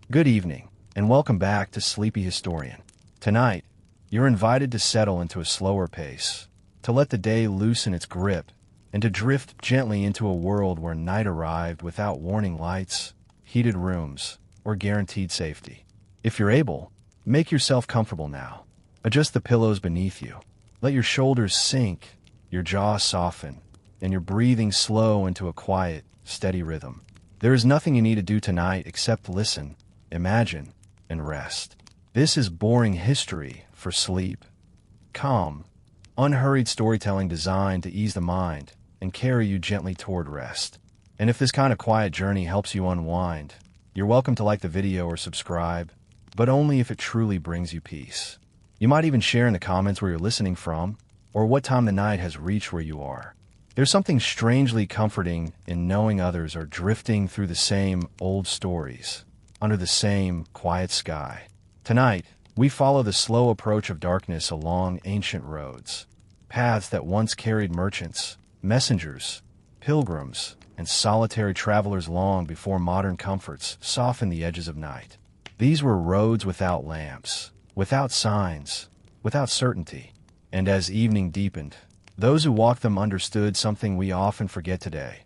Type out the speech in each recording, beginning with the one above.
Good evening, and welcome back to Sleepy Historian. Tonight, you're invited to settle into a slower pace, to let the day loosen its grip, and to drift gently into a world where night arrived without warning lights, heated rooms, or guaranteed safety. If you're able, make yourself comfortable now. Adjust the pillows beneath you. Let your shoulders sink, your jaw soften, and your breathing slow into a quiet, steady rhythm. There is nothing you need to do tonight except listen, imagine, and rest. This is boring history for sleep. Calm, unhurried storytelling designed to ease the mind and carry you gently toward rest. And if this kind of quiet journey helps you unwind, you're welcome to like the video or subscribe, but only if it truly brings you peace. You might even share in the comments where you're listening from, or what time the night has reached where you are. There's something strangely comforting in knowing others are drifting through the same old stories, under the same quiet sky. Tonight, we follow the slow approach of darkness along ancient roads, paths that once carried merchants, messengers, pilgrims, and solitary travelers long before modern comforts softened the edges of night. These were roads without lamps, without signs, without certainty. And as evening deepened, those who walked them understood something we often forget today.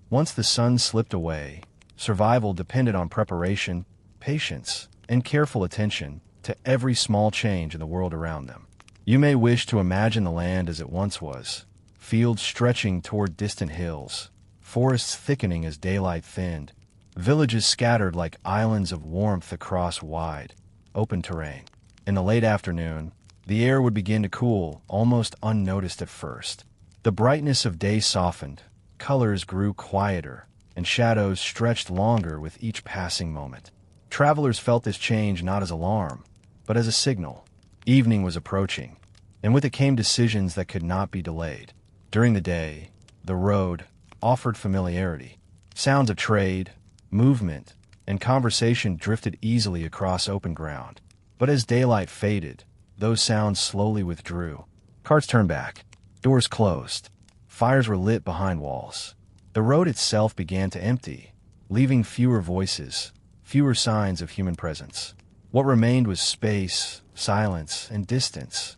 Once the sun slipped away, survival depended on preparation, patience, and careful attention to every small change in the world around them. You may wish to imagine the land as it once was, fields stretching toward distant hills, forests thickening as daylight thinned, villages scattered like islands of warmth across wide, open terrain. In the late afternoon, the air would begin to cool, almost unnoticed at first. The brightness of day softened, colors grew quieter, and shadows stretched longer with each passing moment. Travelers felt this change not as alarm, but as a signal. Evening was approaching, and with it came decisions that could not be delayed. During the day, the road offered familiarity. Sounds of trade, movement, and conversation drifted easily across open ground. But as daylight faded, those sounds slowly withdrew. Carts turned back. Doors closed. Fires were lit behind walls. The road itself began to empty, leaving fewer voices, fewer signs of human presence. What remained was space, silence, and distance,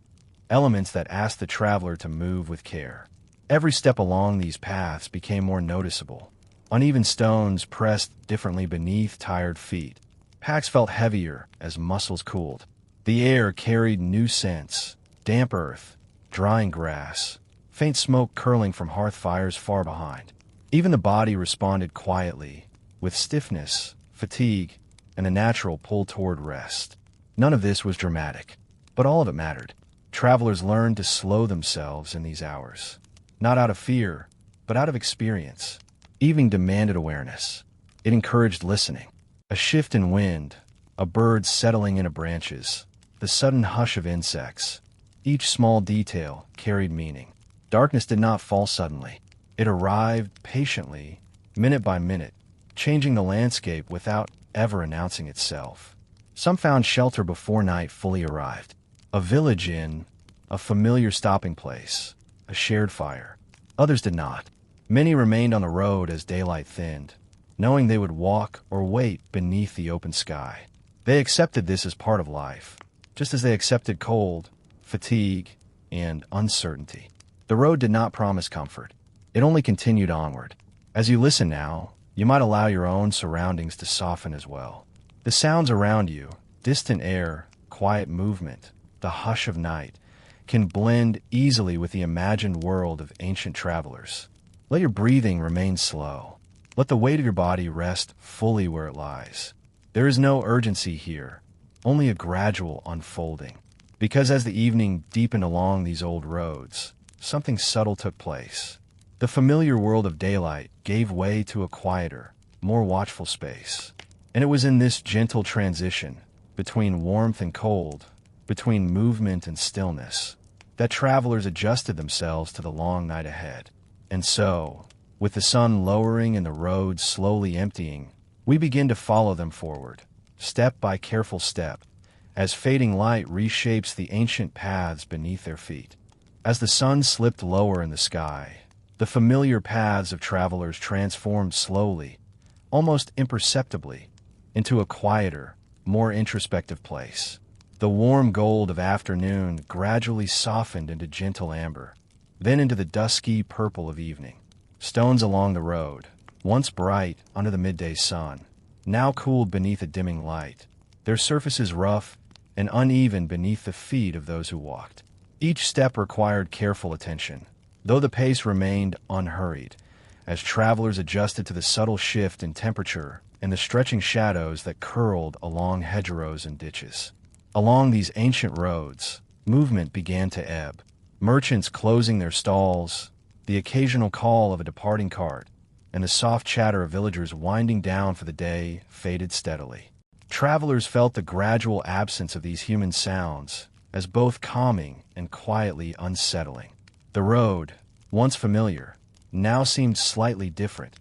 elements that asked the traveler to move with care. Every step along these paths became more noticeable. Uneven stones pressed differently beneath tired feet. Packs felt heavier as muscles cooled. The air carried new scents, damp earth, drying grass, faint smoke curling from hearth fires far behind. Even the body responded quietly, with stiffness, fatigue, and a natural pull toward rest. None of this was dramatic, but all of it mattered. Travelers learned to slow themselves in these hours, not out of fear, but out of experience. Evening demanded awareness. It encouraged listening. A shift in wind, a bird settling into branches, the sudden hush of insects. Each small detail carried meaning. Darkness did not fall suddenly. It arrived patiently, minute by minute, changing the landscape without ever announcing itself. Some found shelter before night fully arrived. A village inn, a familiar stopping place, a shared fire. Others did not. Many remained on the road as daylight thinned, knowing they would walk or wait beneath the open sky. They accepted this as part of life, just as they accepted cold, fatigue, and uncertainty. The road did not promise comfort. It only continued onward. As you listen now, you might allow your own surroundings to soften as well. The sounds around you, distant air, quiet movement, the hush of night, can blend easily with the imagined world of ancient travelers. Let your breathing remain slow. Let the weight of your body rest fully where it lies. There is no urgency here, only a gradual unfolding. Because as the evening deepened along these old roads, something subtle took place. The familiar world of daylight gave way to a quieter, more watchful space. And it was in this gentle transition, between warmth and cold, between movement and stillness, that travelers adjusted themselves to the long night ahead. And so, with the sun lowering and the roads slowly emptying, we begin to follow them forward, step by careful step, as fading light reshapes the ancient paths beneath their feet. As the sun slipped lower in the sky, the familiar paths of travelers transformed slowly, almost imperceptibly, into a quieter, more introspective place. The warm gold of afternoon gradually softened into gentle amber, then into the dusky purple of evening. Stones along the road, once bright under the midday sun, now cooled beneath a dimming light, their surfaces rough and uneven beneath the feet of those who walked. Each step required careful attention, though the pace remained unhurried, as travelers adjusted to the subtle shift in temperature and the stretching shadows that curled along hedgerows and ditches. Along these ancient roads, movement began to ebb, merchants closing their stalls, the occasional call of a departing cart, and the soft chatter of villagers winding down for the day faded steadily. Travelers felt the gradual absence of these human sounds as both calming and quietly unsettling. The road, once familiar, now seemed slightly different,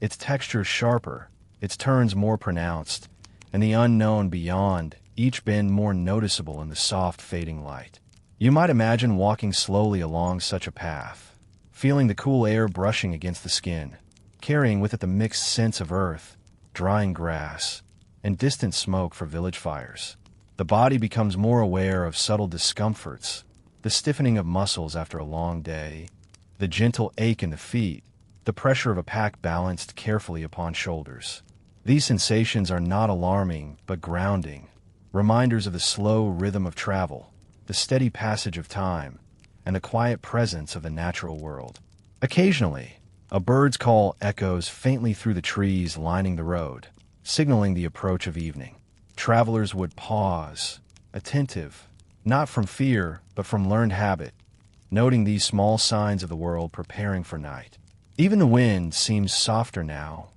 its texture sharper, its turns more pronounced, and the unknown beyond each bend more noticeable in the soft fading light. You might imagine walking slowly along such a path, feeling the cool air brushing against the skin, carrying with it the mixed scents of earth, drying grass, and distant smoke for village fires. The body becomes more aware of subtle discomforts, the stiffening of muscles after a long day, the gentle ache in the feet, the pressure of a pack balanced carefully upon shoulders. These sensations are not alarming, but grounding, reminders of the slow rhythm of travel, the steady passage of time, and the quiet presence of the natural world. Occasionally, a bird's call echoes faintly through the trees lining the road, signaling the approach of evening. Travelers would pause, attentive, not from fear, but from learned habit, noting these small signs of the world preparing for night. Even the wind seems softer now,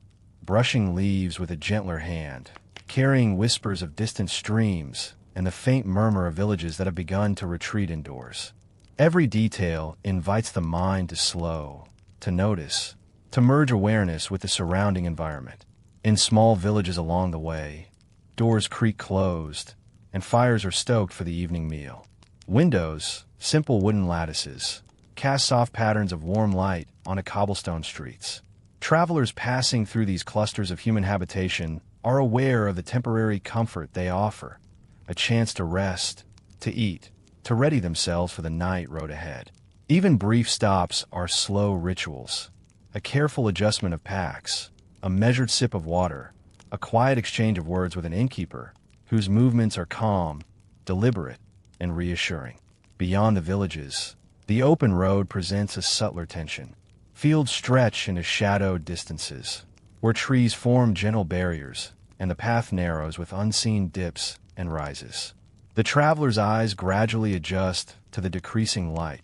brushing leaves with a gentler hand, carrying whispers of distant streams and the faint murmur of villages that have begun to retreat indoors. Every detail invites the mind to slow, to notice, to merge awareness with the surrounding environment. In small villages along the way, doors creak closed, and fires are stoked for the evening meal. Windows, simple wooden lattices, cast soft patterns of warm light onto cobblestone streets. Travelers passing through these clusters of human habitation are aware of the temporary comfort they offer, a chance to rest, to eat, to ready themselves for the night road ahead. Even brief stops are slow rituals, a careful adjustment of packs, a measured sip of water, a quiet exchange of words with an innkeeper whose movements are calm, deliberate, and reassuring. Beyond the villages, the open road presents a subtler tension. Fields stretch into shadowed distances, where trees form gentle barriers, and the path narrows with unseen dips and rises. The traveler's eyes gradually adjust to the decreasing light,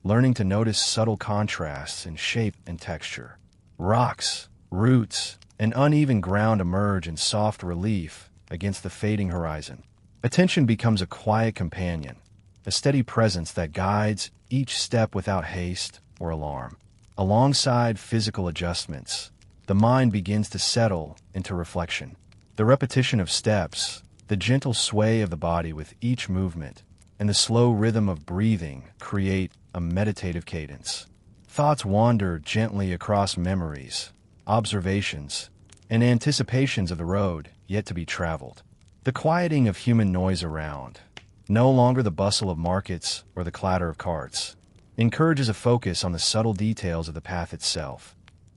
learning to notice subtle contrasts in shape and texture. Rocks, roots, and uneven ground emerge in soft relief against the fading horizon. Attention becomes a quiet companion, a steady presence that guides each step without haste or alarm. Alongside physical adjustments, the mind begins to settle into reflection. The repetition of steps, the gentle sway of the body with each movement, and the slow rhythm of breathing create a meditative cadence. Thoughts wander gently across memories, observations, and anticipations of the road yet to be traveled. The quieting of human noise around, no longer the bustle of markets or the clatter of carts, encourages a focus on the subtle details of the path itself.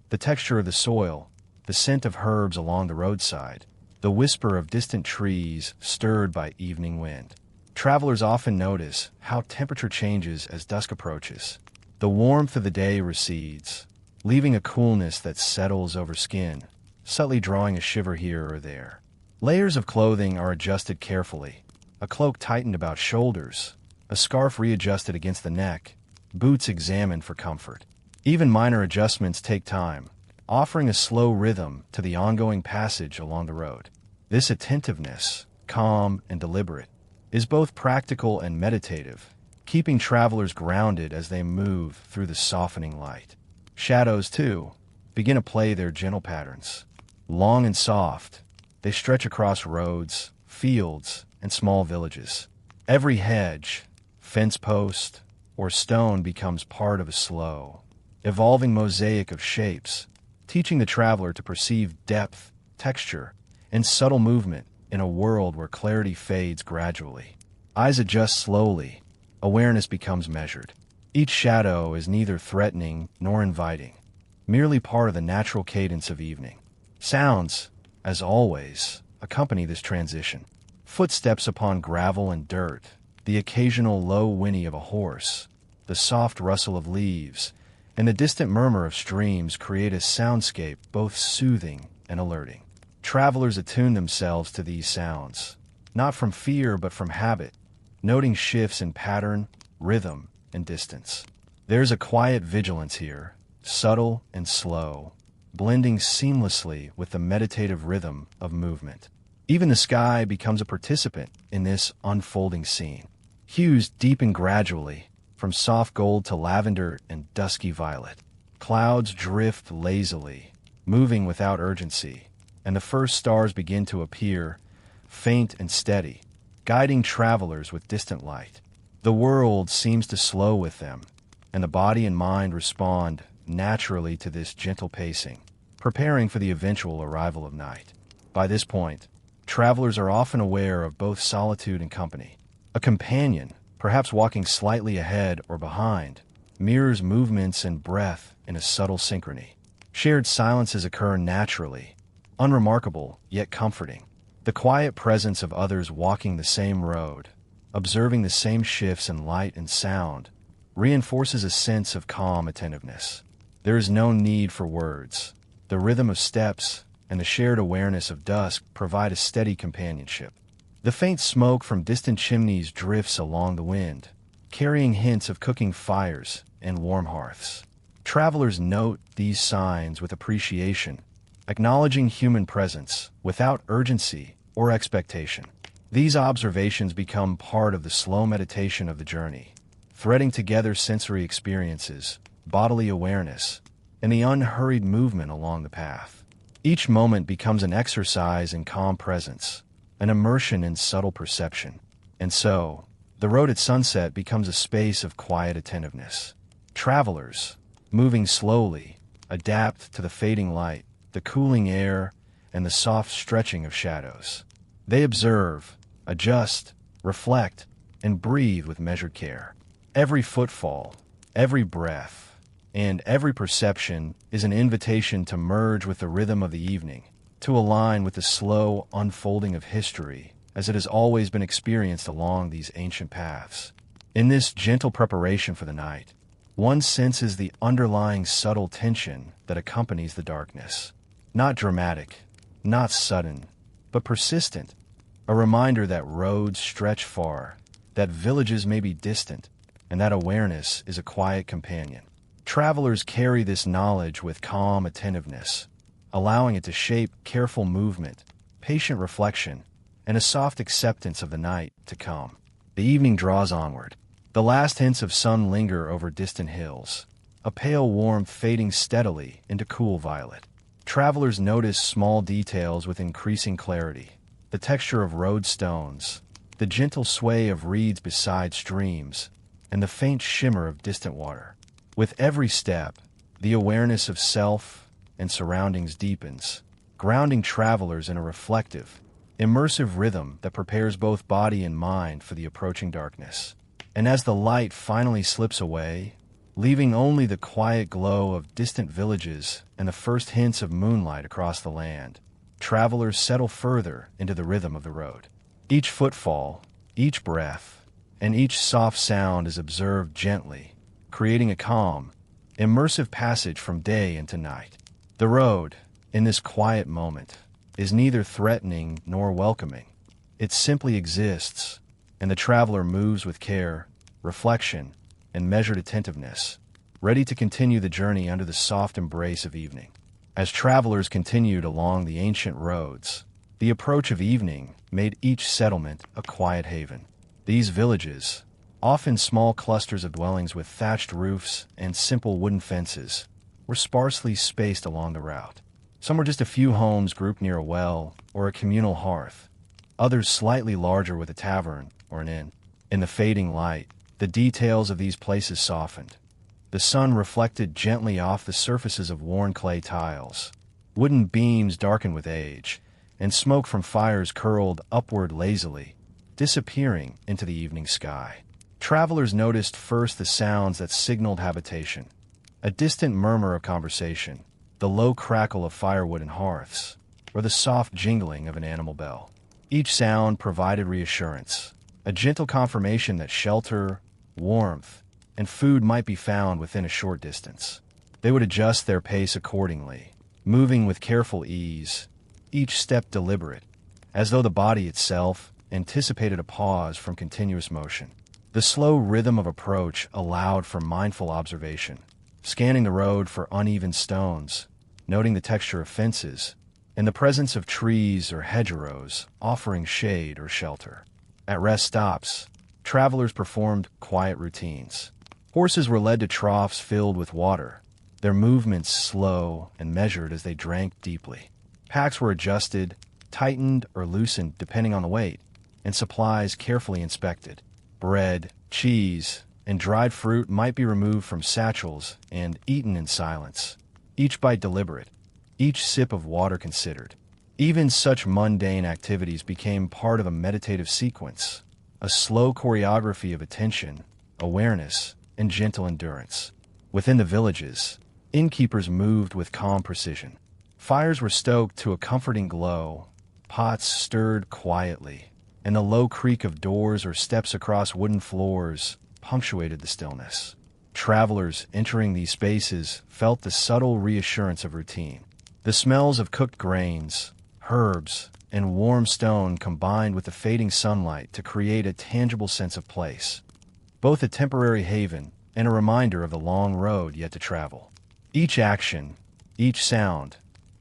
The texture of the soil, the scent of herbs along the roadside, the whisper of distant trees stirred by evening wind. Travelers often notice how temperature changes as dusk approaches. The warmth of the day recedes, leaving a coolness that settles over skin, subtly drawing a shiver here or there. Layers of clothing are adjusted carefully, a cloak tightened about shoulders, a scarf readjusted against the neck, boots examined for comfort. Even minor adjustments take time, offering a slow rhythm to the ongoing passage along the road. This attentiveness, calm and deliberate, is both practical and meditative, keeping travelers grounded as they move through the softening light. Shadows, too, begin to play their gentle patterns. Long and soft, they stretch across roads, fields, and small villages. Every hedge, fence post, or stone becomes part of a slow, evolving mosaic of shapes, teaching the traveler to perceive depth, texture, and subtle movement in a world where clarity fades gradually. Eyes adjust slowly, awareness becomes measured. Each shadow is neither threatening nor inviting, merely part of the natural cadence of evening. Sounds, as always, accompany this transition. Footsteps upon gravel and dirt, the occasional low whinny of a horse, the soft rustle of leaves, and the distant murmur of streams create a soundscape both soothing and alerting. Travelers attune themselves to these sounds, not from fear but from habit, noting shifts in pattern, rhythm, and distance. There's a quiet vigilance here, subtle and slow, blending seamlessly with the meditative rhythm of movement. Even the sky becomes a participant in this unfolding scene. Hues deepen gradually, from soft gold to lavender and dusky violet. Clouds drift lazily, moving without urgency, and the first stars begin to appear, faint and steady, guiding travelers with distant light. The world seems to slow with them, and the body and mind respond naturally to this gentle pacing, preparing for the eventual arrival of night. By this point, travelers are often aware of both solitude and company. A companion, perhaps walking slightly ahead or behind, mirrors movements and breath in a subtle synchrony. Shared silences occur naturally, unremarkable yet comforting. The quiet presence of others walking the same road, observing the same shifts in light and sound, reinforces a sense of calm attentiveness. There is no need for words. The rhythm of steps and the shared awareness of dusk provide a steady companionship. The faint smoke from distant chimneys drifts along the wind, carrying hints of cooking fires and warm hearths. Travelers note these signs with appreciation, acknowledging human presence without urgency or expectation. These observations become part of the slow meditation of the journey, threading together sensory experiences, bodily awareness, and the unhurried movement along the path. Each moment becomes an exercise in calm presence, an immersion in subtle perception. And so, the road at sunset becomes a space of quiet attentiveness. Travelers, moving slowly, adapt to the fading light, the cooling air, and the soft stretching of shadows. They observe, adjust, reflect, and breathe with measured care. Every footfall, every breath, and every perception is an invitation to merge with the rhythm of the evening, to align with the slow unfolding of history as it has always been experienced along these ancient paths. In this gentle preparation for the night, one senses the underlying subtle tension that accompanies the darkness. Not dramatic, not sudden, but persistent, a reminder that roads stretch far, that villages may be distant, and that awareness is a quiet companion. Travelers carry this knowledge with calm attentiveness, allowing it to shape careful movement, patient reflection, and a soft acceptance of the night to come. The evening draws onward. The last hints of sun linger over distant hills, a pale warmth fading steadily into cool violet. Travelers notice small details with increasing clarity, the texture of road stones, the gentle sway of reeds beside streams, and the faint shimmer of distant water. With every step, the awareness of self and surroundings deepens, grounding travelers in a reflective, immersive rhythm that prepares both body and mind for the approaching darkness. And as the light finally slips away, leaving only the quiet glow of distant villages and the first hints of moonlight across the land, travelers settle further into the rhythm of the road. Each footfall, each breath, and each soft sound is observed gently, creating a calm, immersive passage from day into night. The road, in this quiet moment, is neither threatening nor welcoming. It simply exists, and the traveler moves with care, reflection, and measured attentiveness, ready to continue the journey under the soft embrace of evening. As travelers continued along the ancient roads, the approach of evening made each settlement a quiet haven. These villages, often small clusters of dwellings with thatched roofs and simple wooden fences, were sparsely spaced along the route. Some were just a few homes grouped near a well or a communal hearth, others slightly larger with a tavern or an inn. In the fading light, the details of these places softened. The sun reflected gently off the surfaces of worn clay tiles. Wooden beams darkened with age, and smoke from fires curled upward lazily, disappearing into the evening sky. Travelers noticed first the sounds that signaled habitation, a distant murmur of conversation, the low crackle of firewood and hearths, or the soft jingling of an animal bell. Each sound provided reassurance, a gentle confirmation that shelter, warmth, and food might be found within a short distance. They would adjust their pace accordingly, moving with careful ease, each step deliberate, as though the body itself anticipated a pause from continuous motion. The slow rhythm of approach allowed for mindful observation, scanning the road for uneven stones, noting the texture of fences, and the presence of trees or hedgerows offering shade or shelter. At rest stops, travelers performed quiet routines. Horses were led to troughs filled with water, their movements slow and measured as they drank deeply. Packs were adjusted, tightened, or loosened depending on the weight, and supplies carefully inspected. Bread, cheese, and dried fruit might be removed from satchels and eaten in silence, each bite deliberate, each sip of water considered. Even such mundane activities became part of a meditative sequence, a slow choreography of attention, awareness, and gentle endurance. Within the villages, innkeepers moved with calm precision. Fires were stoked to a comforting glow, pots stirred quietly, and the low creak of doors or steps across wooden floors punctuated the stillness. Travelers entering these spaces felt the subtle reassurance of routine. The smells of cooked grains, herbs, and warm stone combined with the fading sunlight to create a tangible sense of place, both a temporary haven and a reminder of the long road yet to travel. Each action, each sound,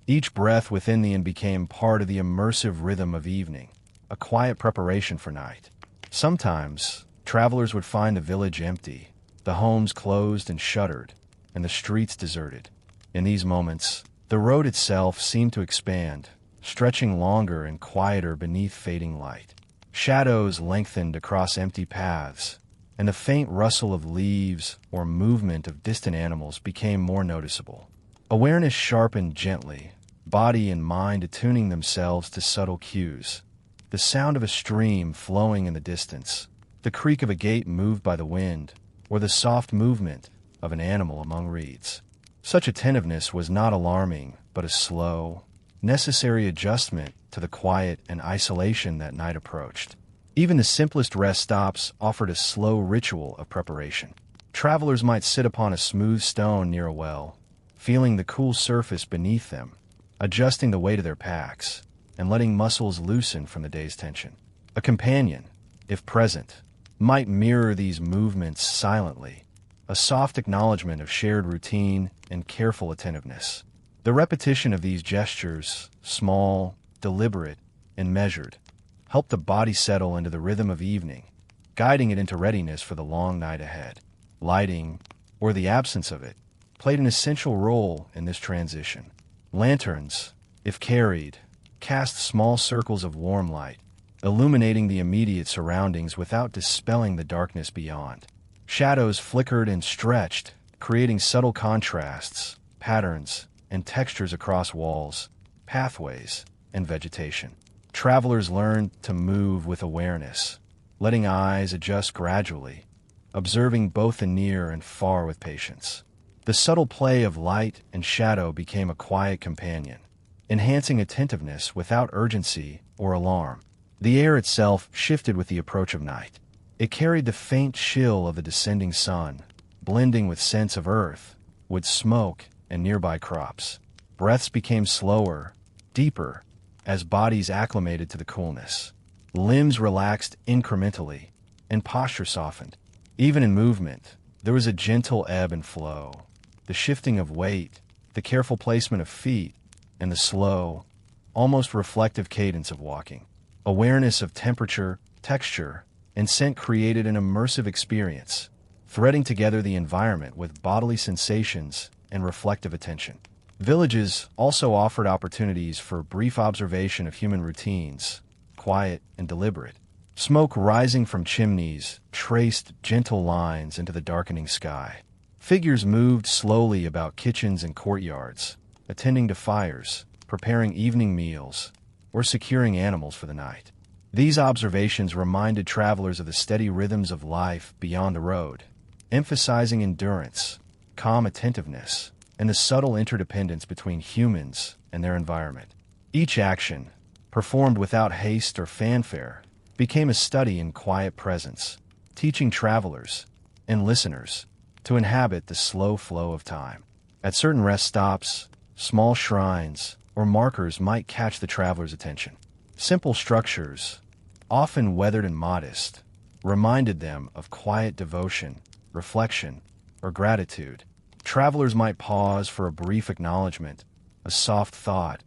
each breath within the inn became part of the immersive rhythm of evening, a quiet preparation for night. Sometimes, travelers would find the village empty, the homes closed and shuttered, and the streets deserted. In these moments, the road itself seemed to expand, stretching longer and quieter beneath fading light. Shadows lengthened across empty paths, and the faint rustle of leaves or movement of distant animals became more noticeable. Awareness sharpened gently, body and mind attuning themselves to subtle cues. The sound of a stream flowing in the distance, the creak of a gate moved by the wind, or the soft movement of an animal among reeds. Such attentiveness was not alarming, but a slow, necessary adjustment to the quiet and isolation that night approached. Even the simplest rest stops offered a slow ritual of preparation. Travelers might sit upon a smooth stone near a well, feeling the cool surface beneath them, adjusting the weight of their packs, and letting muscles loosen from the day's tension. A companion, if present, might mirror these movements silently, a soft acknowledgement of shared routine and careful attentiveness. The repetition of these gestures, small, deliberate, and measured, helped the body settle into the rhythm of evening, guiding it into readiness for the long night ahead. Lighting, or the absence of it, played an essential role in this transition. Lanterns, if carried, cast small circles of warm light, illuminating the immediate surroundings without dispelling the darkness beyond. Shadows flickered and stretched, creating subtle contrasts, patterns, and textures across walls, pathways, and vegetation. Travelers learned to move with awareness, letting eyes adjust gradually, observing both the near and far with patience. The subtle play of light and shadow became a quiet companion, enhancing attentiveness without urgency or alarm. The air itself shifted with the approach of night. It carried the faint chill of the descending sun, blending with scents of earth, wood smoke, and nearby crops. Breaths became slower, deeper, as bodies acclimated to the coolness. Limbs relaxed incrementally, and posture softened. Even in movement, there was a gentle ebb and flow, the shifting of weight, the careful placement of feet, and the slow, almost reflective cadence of walking. Awareness of temperature, texture, and scent created an immersive experience, threading together the environment with bodily sensations and reflective attention. Villages also offered opportunities for brief observation of human routines, quiet and deliberate. Smoke rising from chimneys traced gentle lines into the darkening sky. Figures moved slowly about kitchens and courtyards, attending to fires, preparing evening meals, or securing animals for the night. These observations reminded travelers of the steady rhythms of life beyond the road, emphasizing endurance, calm attentiveness, and the subtle interdependence between humans and their environment. Each action, performed without haste or fanfare, became a study in quiet presence, teaching travelers and listeners to inhabit the slow flow of time. At certain rest stops, small shrines or markers might catch the traveler's attention. Simple structures, often weathered and modest, reminded them of quiet devotion, reflection, or gratitude. Travelers might pause for a brief acknowledgement, a soft thought,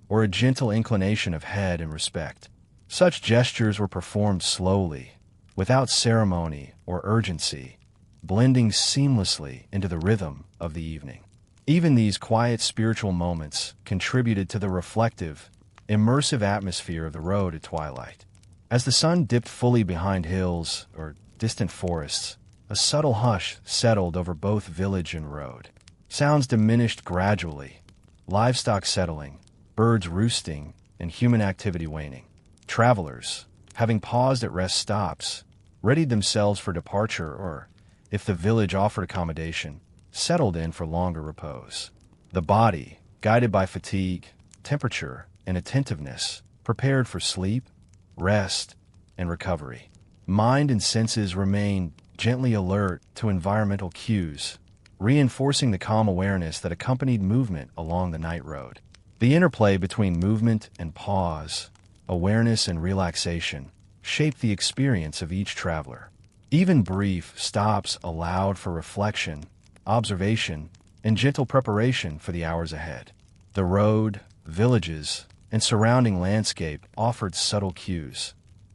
or a gentle inclination of head in respect. Such gestures were performed slowly, without ceremony or urgency, blending seamlessly into the rhythm of the evening. Even these quiet spiritual moments contributed to the reflective, immersive atmosphere of the road at twilight. As the sun dipped fully behind hills or distant forests, a subtle hush settled over both village and road. Sounds diminished gradually, livestock settling, birds roosting, and human activity waning. Travelers, having paused at rest stops, readied themselves for departure or, if the village offered accommodation, settled in for longer repose. The body, guided by fatigue, temperature, and attentiveness, prepared for sleep, rest, and recovery. Mind and senses remained gently alert to environmental cues, reinforcing the calm awareness that accompanied movement along the night road. The interplay between movement and pause, awareness and relaxation, shaped the experience of each traveler. Even brief stops allowed for reflection, observation, and gentle preparation for the hours ahead. The road, villages, and surrounding landscape offered subtle cues.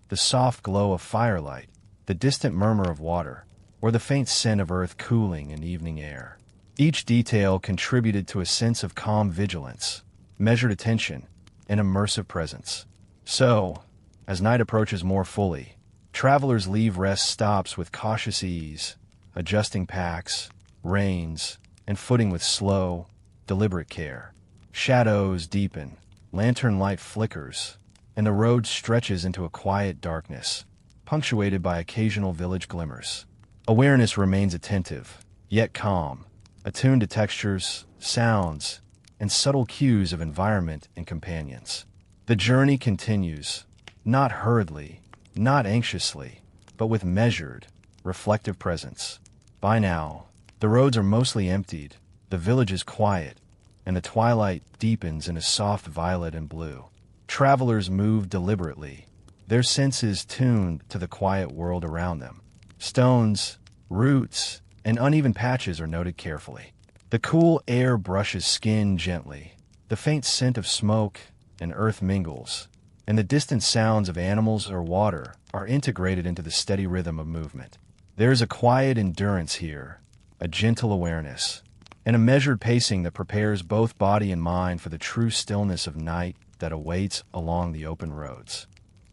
The soft glow of firelight, the distant murmur of water, or the faint scent of earth cooling in evening air. Each detail contributed to a sense of calm vigilance, measured attention, and immersive presence. So, as night approaches more fully, travelers leave rest stops with cautious ease, adjusting packs, reins, and footing with slow, deliberate care. Shadows deepen, lantern light flickers, and the road stretches into a quiet darkness, punctuated by occasional village glimmers. Awareness remains attentive, yet calm, attuned to textures, sounds, and subtle cues of environment and companions. The journey continues, not hurriedly, not anxiously, but with measured, reflective presence. By now, the roads are mostly emptied, the village is quiet, and the twilight deepens in a soft violet and blue. Travelers move deliberately, their senses tuned to the quiet world around them. Stones, roots, and uneven patches are noted carefully. The cool air brushes skin gently, the faint scent of smoke and earth mingles, and the distant sounds of animals or water are integrated into the steady rhythm of movement. There is a quiet endurance here, a gentle awareness, and a measured pacing that prepares both body and mind for the true stillness of night that awaits along the open roads.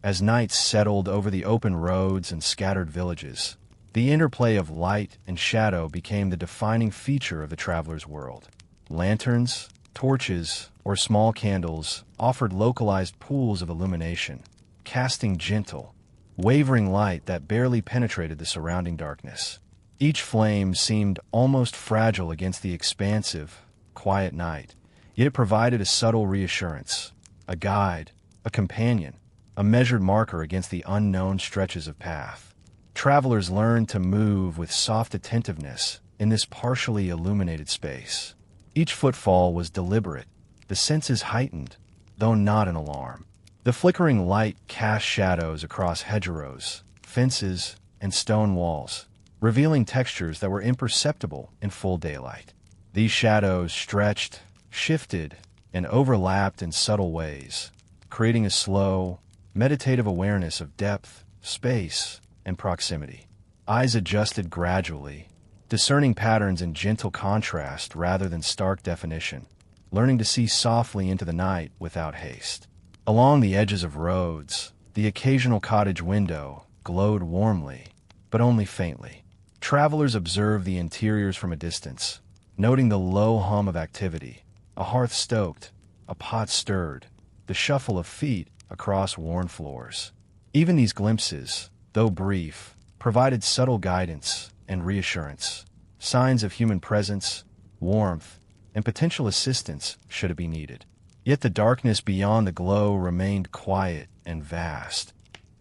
As night settled over the open roads and scattered villages, the interplay of light and shadow became the defining feature of the traveler's world. Lanterns, torches, or small candles offered localized pools of illumination, casting gentle, wavering light that barely penetrated the surrounding darkness. Each flame seemed almost fragile against the expansive, quiet night, yet it provided a subtle reassurance, a guide, a companion, a measured marker against the unknown stretches of path. Travelers learned to move with soft attentiveness in this partially illuminated space. Each footfall was deliberate, the senses heightened, though not an alarm. The flickering light cast shadows across hedgerows, fences, and stone walls, revealing textures that were imperceptible in full daylight. These shadows stretched, shifted, and overlapped in subtle ways, creating a slow, meditative awareness of depth, space, and proximity. Eyes adjusted gradually, discerning patterns in gentle contrast rather than stark definition, learning to see softly into the night without haste. Along the edges of roads, the occasional cottage window glowed warmly, but only faintly. Travelers observed the interiors from a distance, noting the low hum of activity, a hearth stoked, a pot stirred, the shuffle of feet across worn floors. Even these glimpses, though brief, provided subtle guidance and reassurance, signs of human presence, warmth, and potential assistance should it be needed. Yet the darkness beyond the glow remained quiet and vast,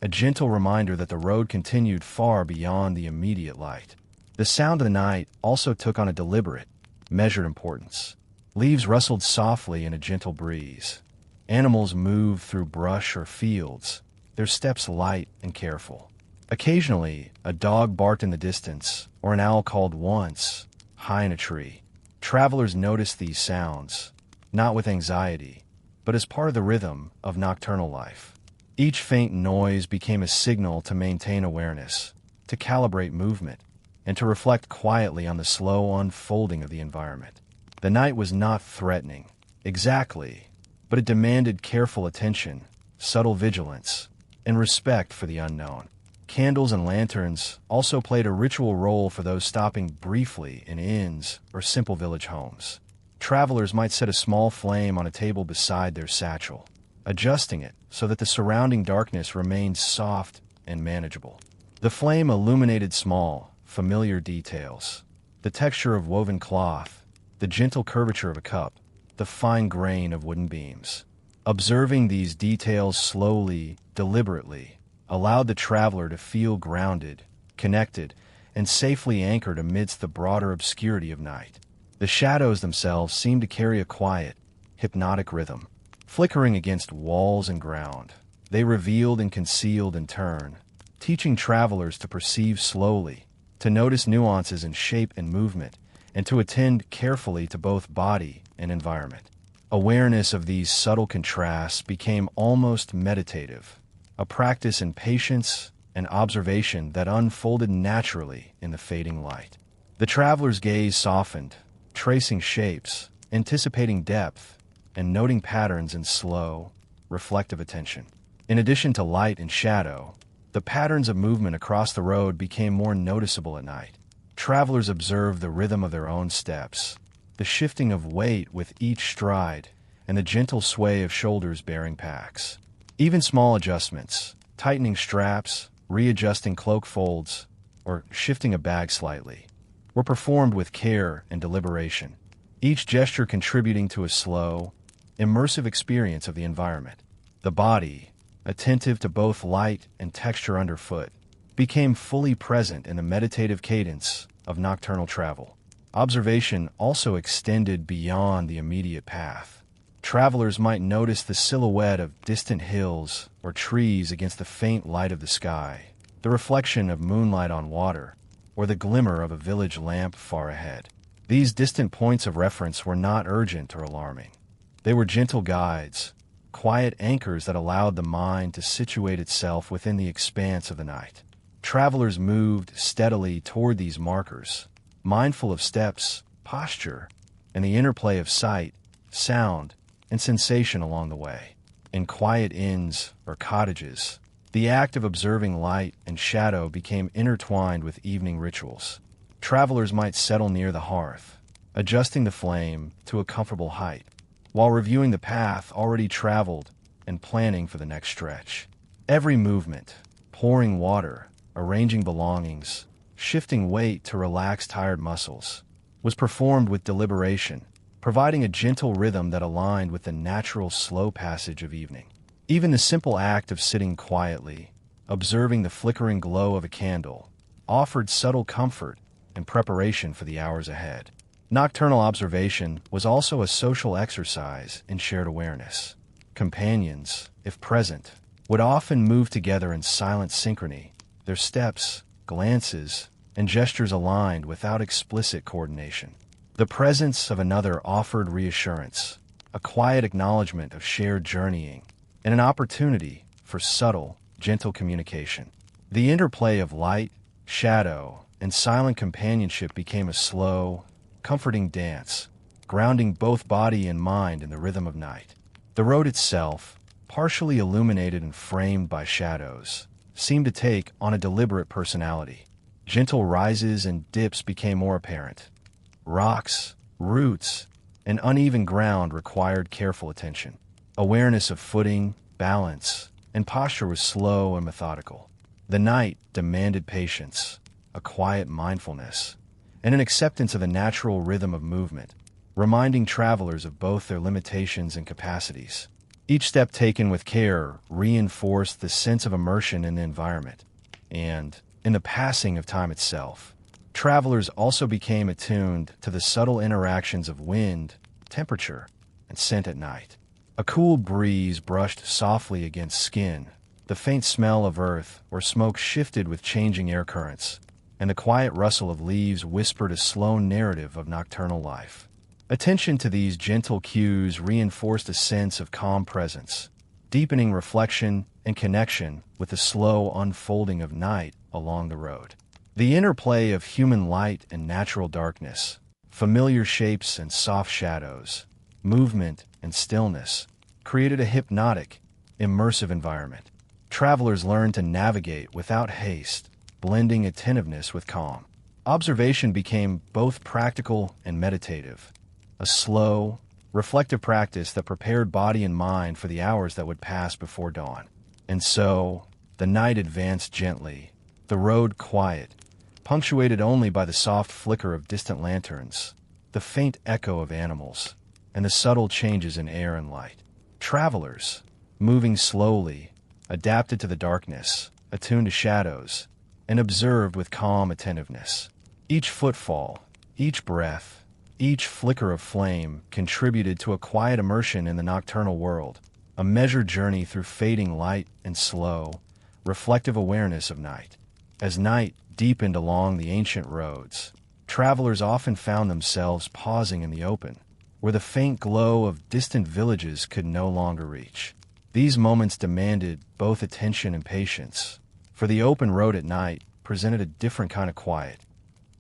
a gentle reminder that the road continued far beyond the immediate light. The sound of the night also took on a deliberate, measured importance. Leaves rustled softly in a gentle breeze. Animals moved through brush or fields, their steps light and careful. Occasionally, a dog barked in the distance, or an owl called once, high in a tree. Travelers noticed these sounds, not with anxiety, but as part of the rhythm of nocturnal life. Each faint noise became a signal to maintain awareness, to calibrate movement, and to reflect quietly on the slow unfolding of the environment. The night was not threatening, exactly, but it demanded careful attention, subtle vigilance, and respect for the unknown. Candles and lanterns also played a ritual role for those stopping briefly in inns or simple village homes. Travelers might set a small flame on a table beside their satchel, adjusting it so that the surrounding darkness remained soft and manageable. The flame illuminated small, familiar details: the texture of woven cloth, the gentle curvature of a cup, the fine grain of wooden beams. Observing these details slowly, deliberately, allowed the traveler to feel grounded, connected, and safely anchored amidst the broader obscurity of night. The shadows themselves seemed to carry a quiet, hypnotic rhythm. Flickering against walls and ground, they revealed and concealed in turn, teaching travelers to perceive slowly, to notice nuances in shape and movement, and to attend carefully to both body and environment. Awareness of these subtle contrasts became almost meditative, a practice in patience and observation that unfolded naturally in the fading light. The traveler's gaze softened, tracing shapes, anticipating depth, and noting patterns in slow, reflective attention. In addition to light and shadow, the patterns of movement across the road became more noticeable at night. Travelers observed the rhythm of their own steps, the shifting of weight with each stride, and the gentle sway of shoulders bearing packs. Even small adjustments, tightening straps, readjusting cloak folds, or shifting a bag slightly, were performed with care and deliberation, each gesture contributing to a slow, immersive experience of the environment. The body, attentive to both light and texture underfoot, became fully present in the meditative cadence of nocturnal travel. Observation also extended beyond the immediate path. Travelers might notice the silhouette of distant hills or trees against the faint light of the sky, the reflection of moonlight on water, or the glimmer of a village lamp far ahead. These distant points of reference were not urgent or alarming. They were gentle guides, quiet anchors that allowed the mind to situate itself within the expanse of the night. Travelers moved steadily toward these markers, mindful of steps, posture, and the interplay of sight, sound, and sensation along the way. In quiet inns or cottages, the act of observing light and shadow became intertwined with evening rituals. Travelers might settle near the hearth, adjusting the flame to a comfortable height, while reviewing the path already traveled and planning for the next stretch. Every movement, pouring water, arranging belongings, shifting weight to relax tired muscles, was performed with deliberation, providing a gentle rhythm that aligned with the natural slow passage of evening. Even the simple act of sitting quietly, observing the flickering glow of a candle, offered subtle comfort and preparation for the hours ahead. Nocturnal observation was also a social exercise in shared awareness. Companions, if present, would often move together in silent synchrony, their steps, glances, and gestures aligned without explicit coordination. The presence of another offered reassurance, a quiet acknowledgement of shared journeying, and an opportunity for subtle, gentle communication. The interplay of light, shadow, and silent companionship became a slow, comforting dance, grounding both body and mind in the rhythm of night. The road itself, partially illuminated and framed by shadows, seemed to take on a deliberate personality. Gentle rises and dips became more apparent. Rocks, roots, and uneven ground required careful attention. Awareness of footing, balance, and posture was slow and methodical. The night demanded patience, a quiet mindfulness, and an acceptance of the natural rhythm of movement, reminding travelers of both their limitations and capacities. Each step taken with care reinforced the sense of immersion in the environment, and, in the passing of time itself, travelers also became attuned to the subtle interactions of wind, temperature, and scent at night. A cool breeze brushed softly against skin, the faint smell of earth or smoke shifted with changing air currents, and the quiet rustle of leaves whispered a slow narrative of nocturnal life. Attention to these gentle cues reinforced a sense of calm presence, deepening reflection and connection with the slow unfolding of night along the road. The interplay of human light and natural darkness, familiar shapes and soft shadows, movement and stillness, created a hypnotic, immersive environment. Travelers learned to navigate without haste, blending attentiveness with calm. Observation became both practical and meditative, a slow, reflective practice that prepared body and mind for the hours that would pass before dawn. And so, the night advanced gently, the road quiet, punctuated only by the soft flicker of distant lanterns, the faint echo of animals, and the subtle changes in air and light. Travelers, moving slowly, adapted to the darkness, attuned to shadows, and observed with calm attentiveness. Each footfall, each breath, each flicker of flame contributed to a quiet immersion in the nocturnal world, a measured journey through fading light and slow, reflective awareness of night. As night deepened along the ancient roads, travelers often found themselves pausing in the open, where the faint glow of distant villages could no longer reach. These moments demanded both attention and patience, for the open road at night presented a different kind of quiet,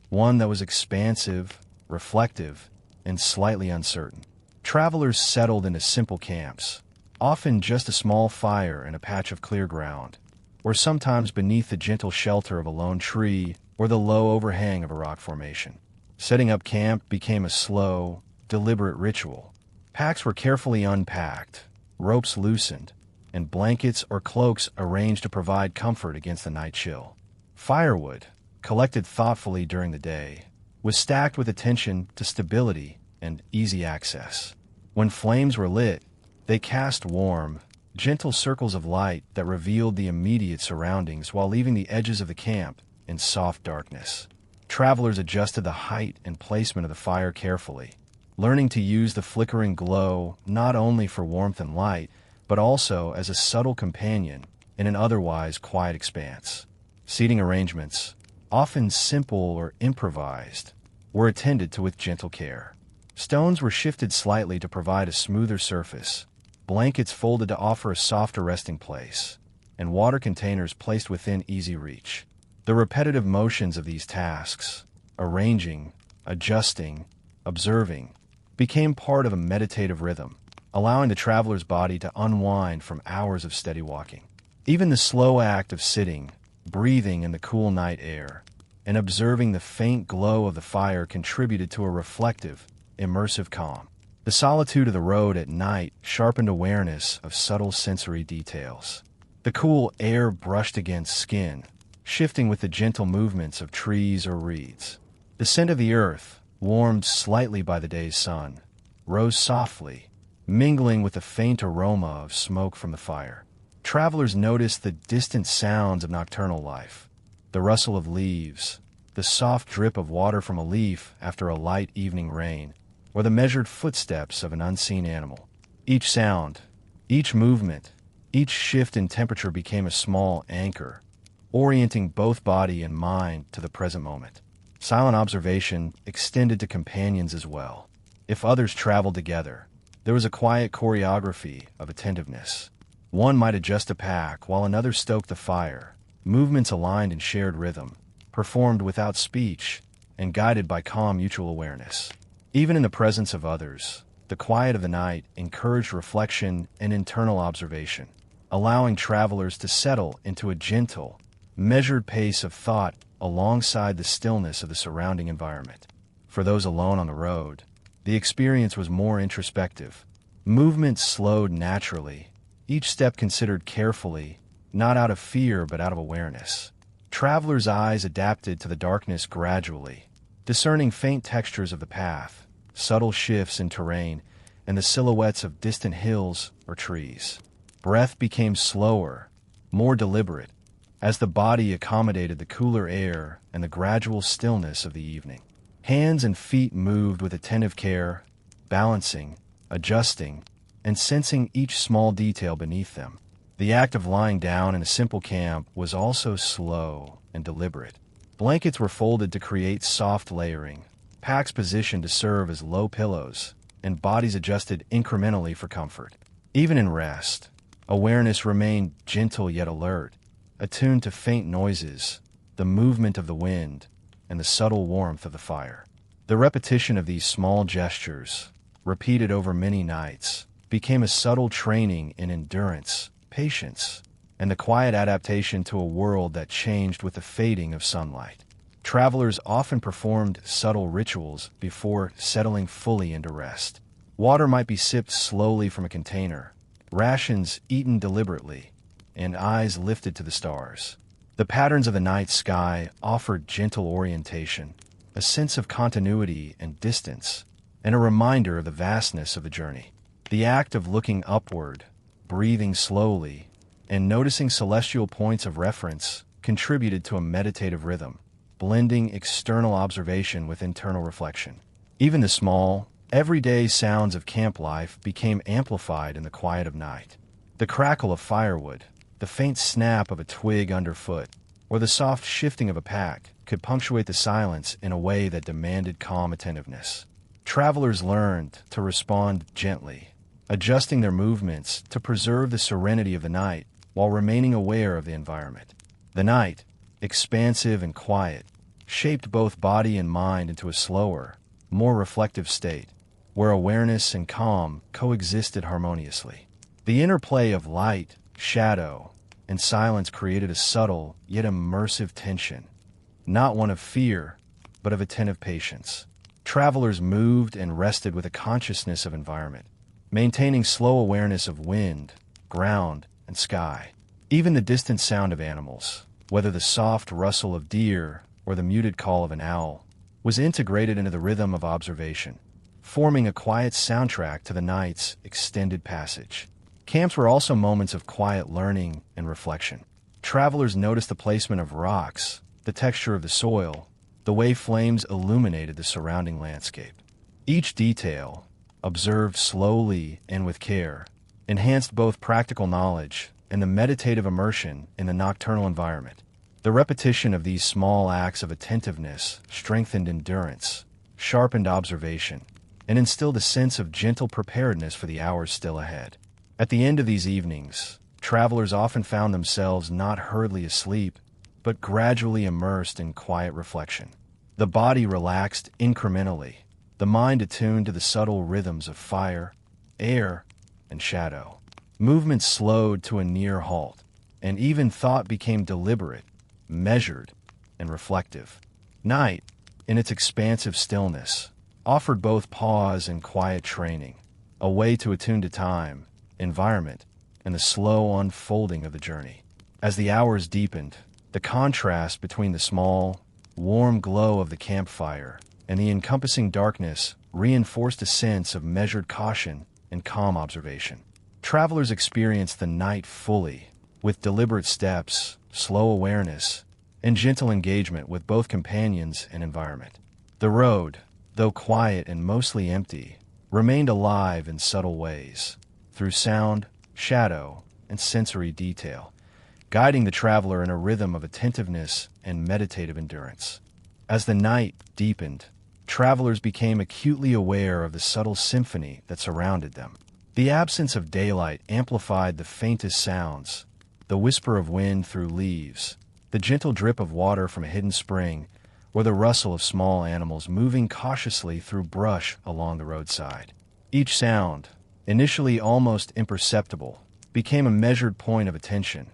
one that was expansive, reflective, and slightly uncertain. Travelers settled into simple camps, often just a small fire and a patch of clear ground, or sometimes beneath the gentle shelter of a lone tree or the low overhang of a rock formation. Setting up camp became a slow, deliberate ritual. Packs were carefully unpacked, ropes loosened, and blankets or cloaks arranged to provide comfort against the night chill. Firewood, collected thoughtfully during the day, was stacked with attention to stability and easy access. When flames were lit, they cast warm, gentle circles of light that revealed the immediate surroundings while leaving the edges of the camp in soft darkness. Travelers adjusted the height and placement of the fire carefully, learning to use the flickering glow not only for warmth and light, but also as a subtle companion in an otherwise quiet expanse. Seating arrangements, often simple or improvised, were attended to with gentle care. Stones were shifted slightly to provide a smoother surface, blankets folded to offer a softer resting place, and water containers placed within easy reach. The repetitive motions of these tasks, arranging, adjusting, observing, became part of a meditative rhythm, allowing the traveler's body to unwind from hours of steady walking. Even the slow act of sitting, breathing in the cool night air, and observing the faint glow of the fire contributed to a reflective, immersive calm. The solitude of the road at night sharpened awareness of subtle sensory details. The cool air brushed against skin, shifting with the gentle movements of trees or reeds. The scent of the earth, warmed slightly by the day's sun, rose softly, mingling with the faint aroma of smoke from the fire. Travelers noticed the distant sounds of nocturnal life, the rustle of leaves, the soft drip of water from a leaf after a light evening rain, or the measured footsteps of an unseen animal. Each sound, each movement, each shift in temperature became a small anchor, orienting both body and mind to the present moment. Silent observation extended to companions as well. If others traveled together, there was a quiet choreography of attentiveness. One might adjust a pack while another stoked the fire, movements aligned in shared rhythm, performed without speech, and guided by calm mutual awareness. Even in the presence of others, the quiet of the night encouraged reflection and internal observation, allowing travelers to settle into a gentle, measured pace of thought alongside the stillness of the surrounding environment. For those alone on the road, the experience was more introspective, Movement slowed naturally, each step considered carefully, not out of fear but out of awareness. Travelers' eyes adapted to the darkness gradually, discerning faint textures of the path, subtle shifts in terrain, and the silhouettes of distant hills or trees. Breath became slower, more deliberate, as the body accommodated the cooler air and the gradual stillness of the evening. Hands and feet moved with attentive care, balancing, adjusting, and sensing each small detail beneath them. The act of lying down in a simple camp was also slow and deliberate. Blankets were folded to create soft layering, packs positioned to serve as low pillows, and bodies adjusted incrementally for comfort. Even in rest, awareness remained gentle yet alert, attuned to faint noises, the movement of the wind, and the subtle warmth of the fire. The repetition of these small gestures, repeated over many nights, became a subtle training in endurance, patience, and the quiet adaptation to a world that changed with the fading of sunlight. Travelers often performed subtle rituals before settling fully into rest. Water might be sipped slowly from a container, rations eaten deliberately, and eyes lifted to the stars. The patterns of the night sky offered gentle orientation, a sense of continuity and distance, and a reminder of the vastness of the journey. The act of looking upward, breathing slowly, and noticing celestial points of reference contributed to a meditative rhythm, blending external observation with internal reflection. Even the small, everyday sounds of camp life became amplified in the quiet of night. The crackle of firewood, the faint snap of a twig underfoot, or the soft shifting of a pack could punctuate the silence in a way that demanded calm attentiveness. Travelers learned to respond gently, adjusting their movements to preserve the serenity of the night while remaining aware of the environment. The night, expansive and quiet, shaped both body and mind into a slower, more reflective state, where awareness and calm coexisted harmoniously. The interplay of light, shadow, and silence created a subtle yet immersive tension, not one of fear, but of attentive patience. Travelers moved and rested with a consciousness of environment, maintaining slow awareness of wind, ground, and sky. Even the distant sound of animals, whether the soft rustle of deer or the muted call of an owl, was integrated into the rhythm of observation, forming a quiet soundtrack to the night's extended passage. Camps were also moments of quiet learning and reflection. Travelers noticed the placement of rocks, the texture of the soil, the way flames illuminated the surrounding landscape. Each detail, observed slowly and with care, enhanced both practical knowledge and the meditative immersion in the nocturnal environment. The repetition of these small acts of attentiveness strengthened endurance, sharpened observation, and instilled a sense of gentle preparedness for the hours still ahead. At the end of these evenings, travelers often found themselves not hurriedly asleep, but gradually immersed in quiet reflection. The body relaxed incrementally, the mind attuned to the subtle rhythms of fire, air, and shadow. Movement slowed to a near halt, and even thought became deliberate, measured, and reflective. Night, in its expansive stillness, offered both pause and quiet training, a way to attune to time, environment, and the slow unfolding of the journey. As the hours deepened, the contrast between the small, warm glow of the campfire and the encompassing darkness reinforced a sense of measured caution and calm observation. Travelers experienced the night fully, with deliberate steps, slow awareness, and gentle engagement with both companions and environment. The road, though quiet and mostly empty, remained alive in subtle ways, through sound, shadow, and sensory detail, guiding the traveler in a rhythm of attentiveness and meditative endurance. As the night deepened, travelers became acutely aware of the subtle symphony that surrounded them. The absence of daylight amplified the faintest sounds, the whisper of wind through leaves, the gentle drip of water from a hidden spring, or the rustle of small animals moving cautiously through brush along the roadside. Each sound, initially almost imperceptible, became a measured point of attention,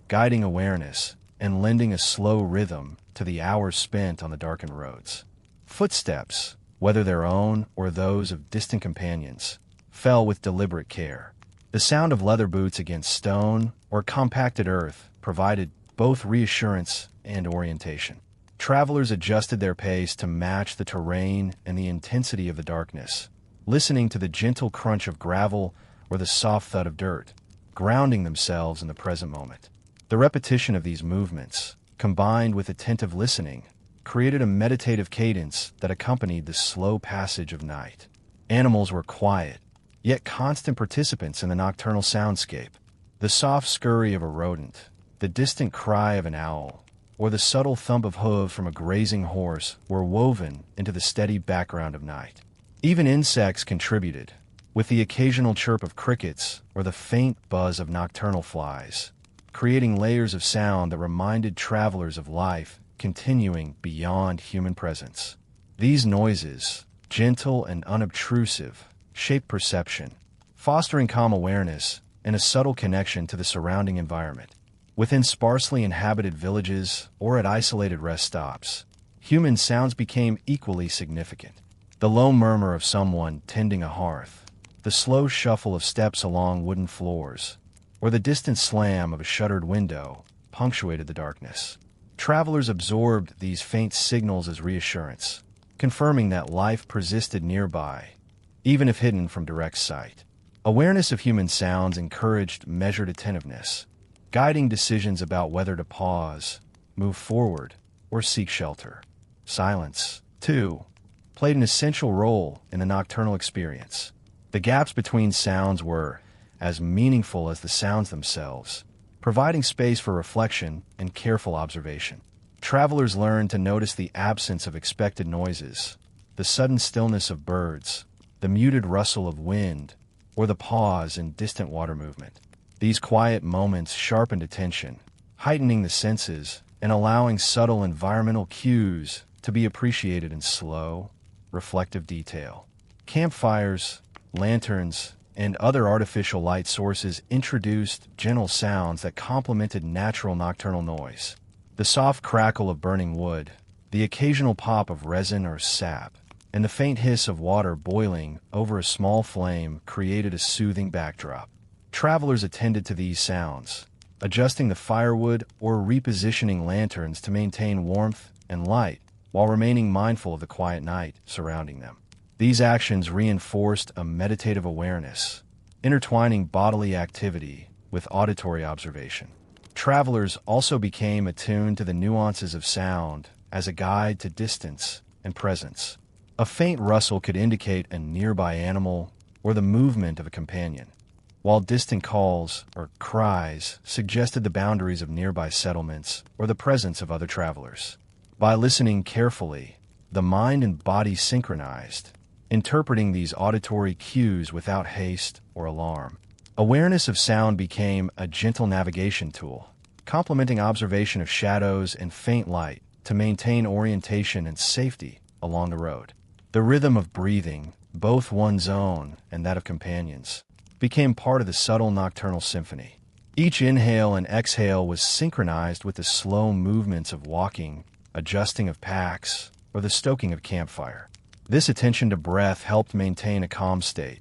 guiding awareness and lending a slow rhythm to the hours spent on the darkened roads. Footsteps, whether their own or those of distant companions, fell with deliberate care. The sound of leather boots against stone or compacted earth provided both reassurance and orientation. Travelers adjusted their pace to match the terrain and the intensity of the darkness, listening to the gentle crunch of gravel or the soft thud of dirt, grounding themselves in the present moment. The repetition of these movements, combined with attentive listening, created a meditative cadence that accompanied the slow passage of night. Animals were quiet, yet constant participants in the nocturnal soundscape. The soft scurry of a rodent, the distant cry of an owl, or the subtle thump of hoof from a grazing horse were woven into the steady background of night. Even insects contributed, with the occasional chirp of crickets or the faint buzz of nocturnal flies, creating layers of sound that reminded travelers of life continuing beyond human presence. These noises, gentle and unobtrusive, shaped perception, fostering calm awareness and a subtle connection to the surrounding environment. Within sparsely inhabited villages or at isolated rest stops, human sounds became equally significant. The low murmur of someone tending a hearth, the slow shuffle of steps along wooden floors, or the distant slam of a shuttered window punctuated the darkness. Travelers absorbed these faint signals as reassurance, confirming that life persisted nearby, even if hidden from direct sight. Awareness of human sounds encouraged measured attentiveness, guiding decisions about whether to pause, move forward, or seek shelter. Silence, too, played an essential role in the nocturnal experience. The gaps between sounds were as meaningful as the sounds themselves, providing space for reflection and careful observation. Travelers learned to notice the absence of expected noises, the sudden stillness of birds, the muted rustle of wind, or the pause in distant water movement. These quiet moments sharpened attention, heightening the senses and allowing subtle environmental cues to be appreciated in slow, reflective detail. Campfires, lanterns, and other artificial light sources introduced gentle sounds that complemented natural nocturnal noise. The soft crackle of burning wood, the occasional pop of resin or sap, and the faint hiss of water boiling over a small flame created a soothing backdrop. Travelers attended to these sounds, adjusting the firewood or repositioning lanterns to maintain warmth and light while remaining mindful of the quiet night surrounding them. These actions reinforced a meditative awareness, intertwining bodily activity with auditory observation. Travelers also became attuned to the nuances of sound as a guide to distance and presence. A faint rustle could indicate a nearby animal or the movement of a companion, while distant calls or cries suggested the boundaries of nearby settlements or the presence of other travelers. By listening carefully, the mind and body synchronized, interpreting these auditory cues without haste or alarm. Awareness of sound became a gentle navigation tool, complementing observation of shadows and faint light to maintain orientation and safety along the road. The rhythm of breathing, both one's own and that of companions, became part of the subtle nocturnal symphony. Each inhale and exhale was synchronized with the slow movements of walking, adjusting of packs, or the stoking of campfire. This attention to breath helped maintain a calm state,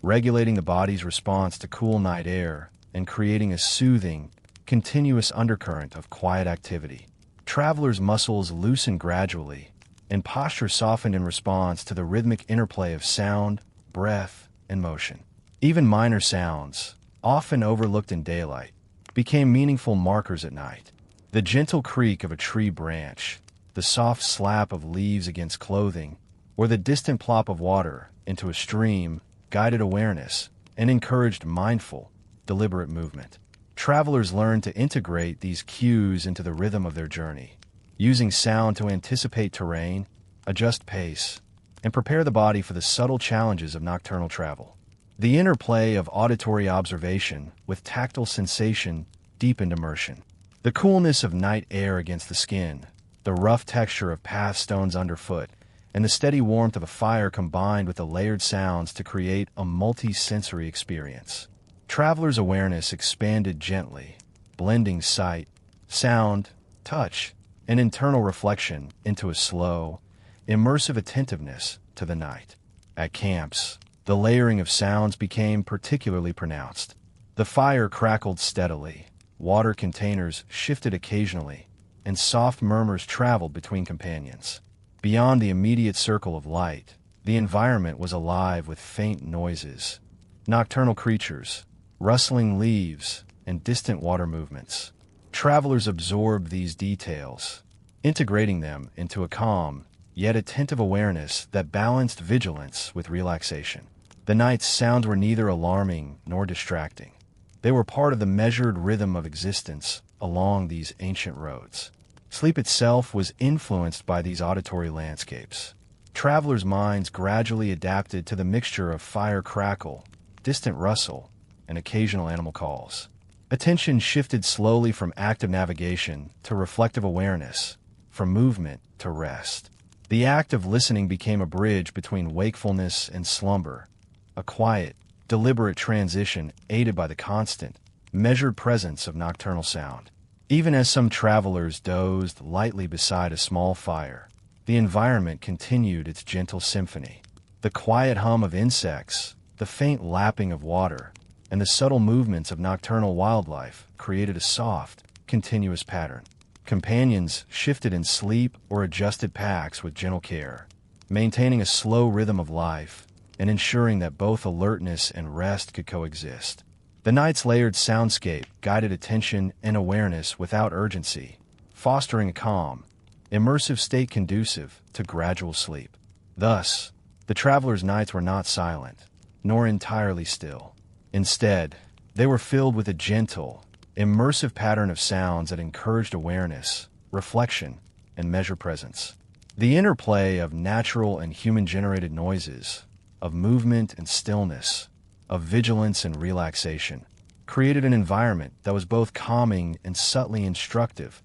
regulating the body's response to cool night air and creating a soothing, continuous undercurrent of quiet activity. Travelers' muscles loosened gradually, and posture softened in response to the rhythmic interplay of sound, breath, and motion. Even minor sounds, often overlooked in daylight, became meaningful markers at night. The gentle creak of a tree branch, the soft slap of leaves against clothing, or the distant plop of water into a stream guided awareness and encouraged mindful, deliberate movement. Travelers learned to integrate these cues into the rhythm of their journey, using sound to anticipate terrain, adjust pace, and prepare the body for the subtle challenges of nocturnal travel. The interplay of auditory observation with tactile sensation deepened immersion. The coolness of night air against the skin, the rough texture of path stones underfoot, and the steady warmth of a fire combined with the layered sounds to create a multi-sensory experience. Travelers' awareness expanded gently, blending sight, sound, touch, and internal reflection into a slow, immersive attentiveness to the night. At camps, The layering of sounds became particularly pronounced. The fire crackled steadily, water containers shifted occasionally, and soft murmurs traveled between companions. Beyond the immediate circle of light, the environment was alive with faint noises, nocturnal creatures, rustling leaves, and distant water movements. Travelers absorbed these details, integrating them into a calm, yet attentive awareness that balanced vigilance with relaxation. The night's sounds were neither alarming nor distracting. They were part of the measured rhythm of existence along these ancient roads. Sleep itself was influenced by these auditory landscapes. Travelers' minds gradually adapted to the mixture of fire crackle, distant rustle, and occasional animal calls. Attention shifted slowly from active navigation to reflective awareness, from movement to rest. The act of listening became a bridge between wakefulness and slumber, a quiet, deliberate transition aided by the constant, measured presence of nocturnal sound. Even as some travelers dozed lightly beside a small fire, the environment continued its gentle symphony. The quiet hum of insects, the faint lapping of water, and the subtle movements of nocturnal wildlife created a soft, continuous pattern. Companions shifted in sleep or adjusted packs with gentle care, maintaining a slow rhythm of life and ensuring that both alertness and rest could coexist. The night's layered soundscape guided attention and awareness without urgency, fostering a calm, immersive state conducive to gradual sleep. Thus, the travelers' nights were not silent, nor entirely still. Instead, they were filled with a gentle, immersive pattern of sounds that encouraged awareness, reflection, and measured presence. The interplay of natural and human-generated noises, of movement and stillness, of vigilance and relaxation, created an environment that was both calming and subtly instructive,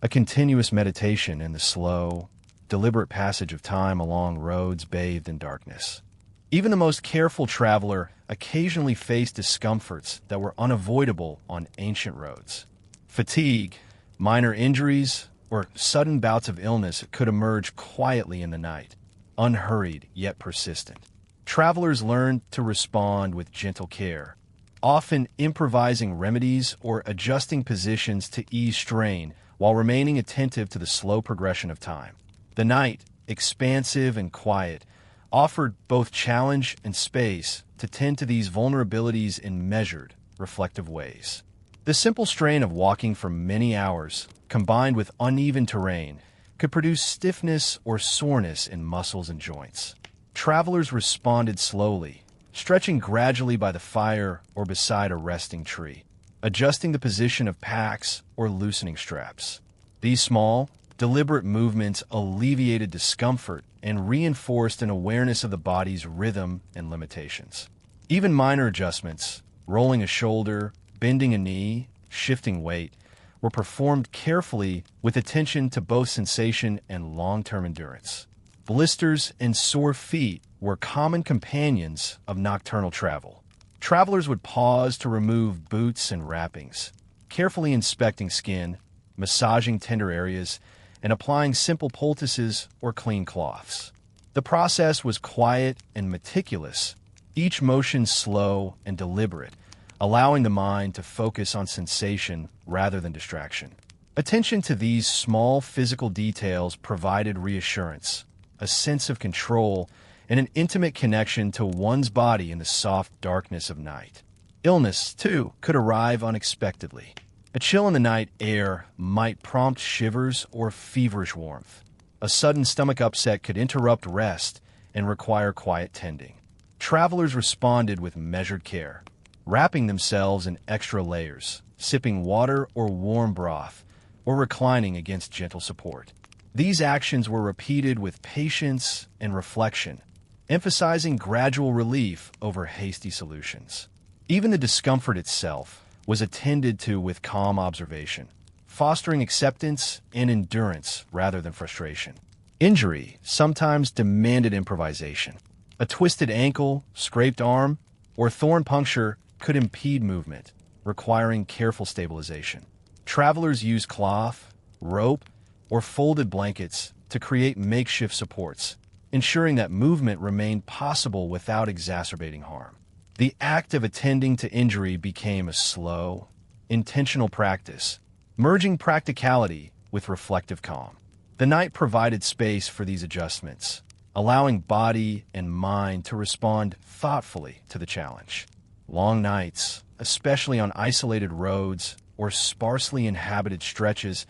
a continuous meditation in the slow, deliberate passage of time along roads bathed in darkness. Even the most careful traveler occasionally faced discomforts that were unavoidable on ancient roads. Fatigue, minor injuries, or sudden bouts of illness could emerge quietly in the night, unhurried yet persistent. Travelers learned to respond with gentle care, often improvising remedies or adjusting positions to ease strain while remaining attentive to the slow progression of time. The night, expansive and quiet, offered both challenge and space to tend to these vulnerabilities in measured, reflective ways. The simple strain of walking for many hours, combined with uneven terrain, could produce stiffness or soreness in muscles and joints. Travelers responded slowly, stretching gradually by the fire or beside a resting tree, adjusting the position of packs or loosening straps. These small, deliberate movements alleviated discomfort and reinforced an awareness of the body's rhythm and limitations. Even minor adjustments, rolling a shoulder, bending a knee, shifting weight, were performed carefully with attention to both sensation and long-term endurance. Blisters and sore feet were common companions of nocturnal travel. Travelers would pause to remove boots and wrappings, carefully inspecting skin, massaging tender areas, and applying simple poultices or clean cloths. The process was quiet and meticulous, each motion slow and deliberate, allowing the mind to focus on sensation rather than distraction. Attention to these small physical details provided reassurance, a sense of control, and an intimate connection to one's body in the soft darkness of night. Illness, too, could arrive unexpectedly. A chill in the night air might prompt shivers or feverish warmth. A sudden stomach upset could interrupt rest and require quiet tending. Travelers responded with measured care, wrapping themselves in extra layers, sipping water or warm broth, or reclining against gentle support. These actions were repeated with patience and reflection, emphasizing gradual relief over hasty solutions. Even the discomfort itself was attended to with calm observation, fostering acceptance and endurance rather than frustration. Injury sometimes demanded improvisation. A twisted ankle, scraped arm, or thorn puncture could impede movement, requiring careful stabilization. Travelers used cloth, rope, or folded blankets to create makeshift supports, ensuring that movement remained possible without exacerbating harm. The act of attending to injury became a slow, intentional practice, merging practicality with reflective calm. The night provided space for these adjustments, allowing body and mind to respond thoughtfully to the challenge. Long nights, especially on isolated roads or sparsely inhabited stretches,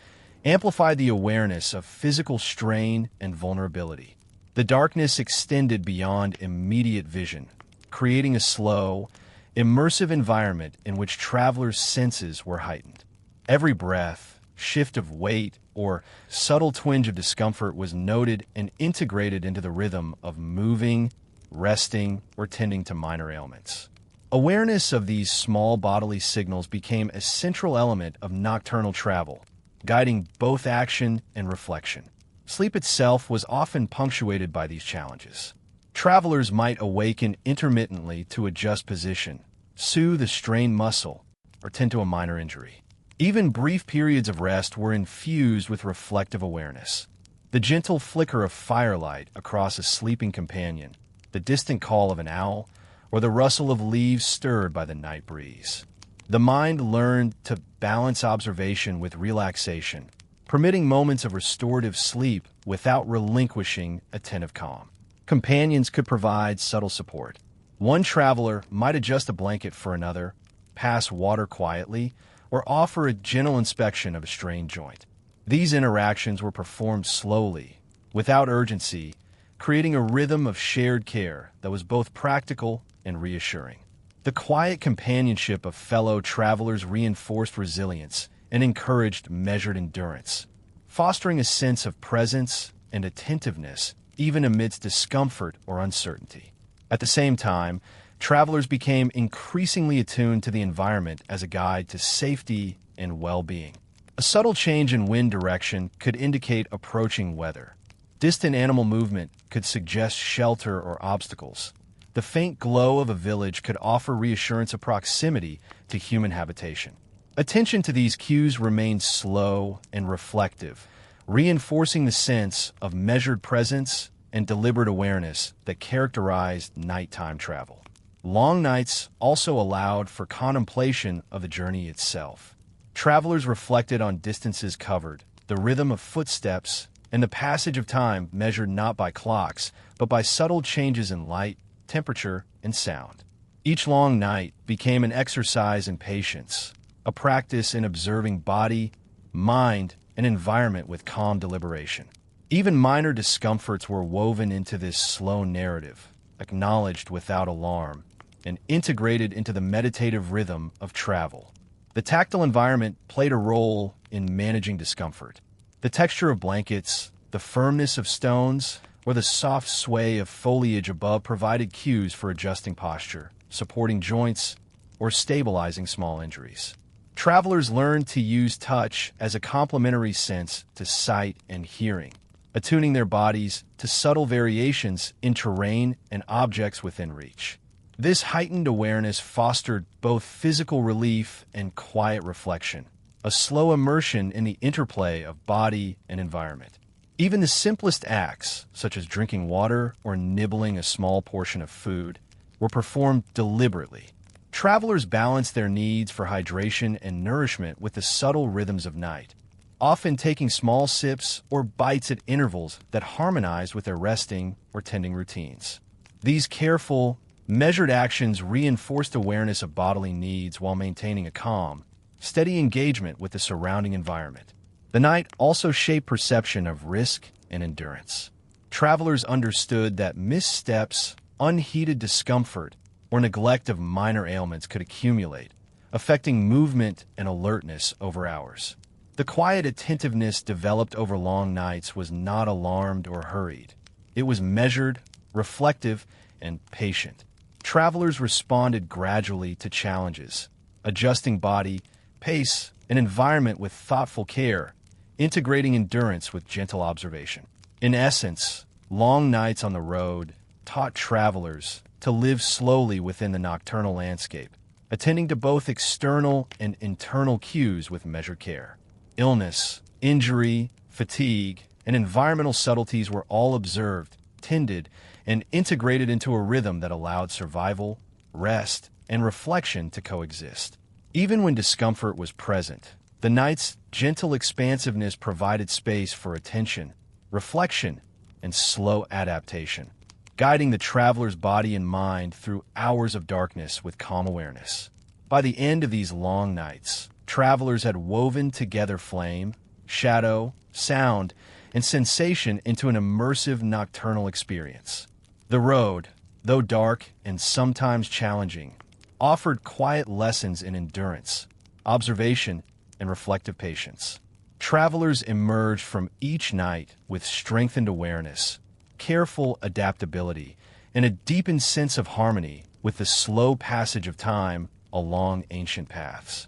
amplified the awareness of physical strain and vulnerability. The darkness extended beyond immediate vision, creating a slow, immersive environment in which travelers' senses were heightened. Every breath, shift of weight, or subtle twinge of discomfort was noted and integrated into the rhythm of moving, resting, or tending to minor ailments. Awareness of these small bodily signals became a central element of nocturnal travel, guiding both action and reflection. Sleep itself was often punctuated by these challenges. Travelers might awaken intermittently to adjust position, soothe a strained muscle, or tend to a minor injury. Even brief periods of rest were infused with reflective awareness. The gentle flicker of firelight across a sleeping companion, the distant call of an owl, or the rustle of leaves stirred by the night breeze. The mind learned to balance observation with relaxation, permitting moments of restorative sleep without relinquishing attentive calm. Companions could provide subtle support. One traveler might adjust a blanket for another, pass water quietly, or offer a gentle inspection of a strained joint. These interactions were performed slowly, without urgency, creating a rhythm of shared care that was both practical and reassuring. The quiet companionship of fellow travelers reinforced resilience and encouraged measured endurance, fostering a sense of presence and attentiveness even amidst discomfort or uncertainty. At the same time, travelers became increasingly attuned to the environment as a guide to safety and well-being. A subtle change in wind direction could indicate approaching weather. Distant animal movement could suggest shelter or obstacles. The faint glow of a village could offer reassurance of proximity to human habitation. Attention to these cues remained slow and reflective, reinforcing the sense of measured presence and deliberate awareness that characterized nighttime travel. Long nights also allowed for contemplation of the journey itself. Travelers reflected on distances covered, the rhythm of footsteps, and the passage of time measured not by clocks, but by subtle changes in light, temperature, and sound. Each long night became an exercise in patience, a practice in observing body, mind, and environment with calm deliberation. Even minor discomforts were woven into this slow narrative, acknowledged without alarm, and integrated into the meditative rhythm of travel. The tactile environment played a role in managing discomfort. The texture of blankets, the firmness of stones, or the soft sway of foliage above provided cues for adjusting posture, supporting joints, or stabilizing small injuries. Travelers learned to use touch as a complementary sense to sight and hearing, attuning their bodies to subtle variations in terrain and objects within reach. This heightened awareness fostered both physical relief and quiet reflection, a slow immersion in the interplay of body and environment. Even the simplest acts, such as drinking water or nibbling a small portion of food, were performed deliberately. Travelers balanced their needs for hydration and nourishment with the subtle rhythms of night, often taking small sips or bites at intervals that harmonized with their resting or tending routines. These careful, measured actions reinforced awareness of bodily needs while maintaining a calm, steady engagement with the surrounding environment. The night also shaped perception of risk and endurance. Travelers understood that missteps, unheeded discomfort, or neglect of minor ailments could accumulate, affecting movement and alertness over hours. The quiet attentiveness developed over long nights was not alarmed or hurried. It was measured, reflective, and patient. Travelers responded gradually to challenges, adjusting body, pace, and environment with thoughtful care, integrating endurance with gentle observation. In essence, long nights on the road taught travelers to live slowly within the nocturnal landscape, attending to both external and internal cues with measured care. Illness, injury, fatigue, and environmental subtleties were all observed, tended and integrated into a rhythm that allowed survival, rest, and reflection to coexist. Even when discomfort was present, the night's gentle expansiveness provided space for attention, reflection, and slow adaptation, guiding the traveler's body and mind through hours of darkness with calm awareness. By the end of these long nights, travelers had woven together flame, shadow, sound, and sensation into an immersive nocturnal experience. The road, though dark and sometimes challenging, offered quiet lessons in endurance, observation, and reflective patience. Travelers emerged from each night with strengthened awareness, careful adaptability, and a deepened sense of harmony with the slow passage of time along ancient paths.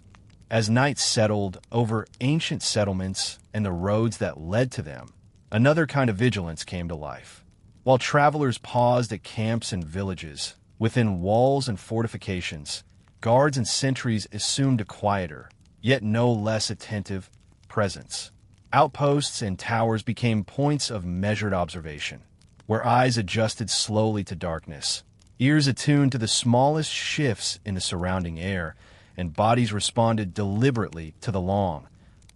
As night settled over ancient settlements and the roads that led to them, another kind of vigilance came to life. While travelers paused at camps and villages, within walls and fortifications, guards and sentries assumed a quieter, yet no less attentive, presence. Outposts and towers became points of measured observation, where eyes adjusted slowly to darkness, ears attuned to the smallest shifts in the surrounding air, and bodies responded deliberately to the long,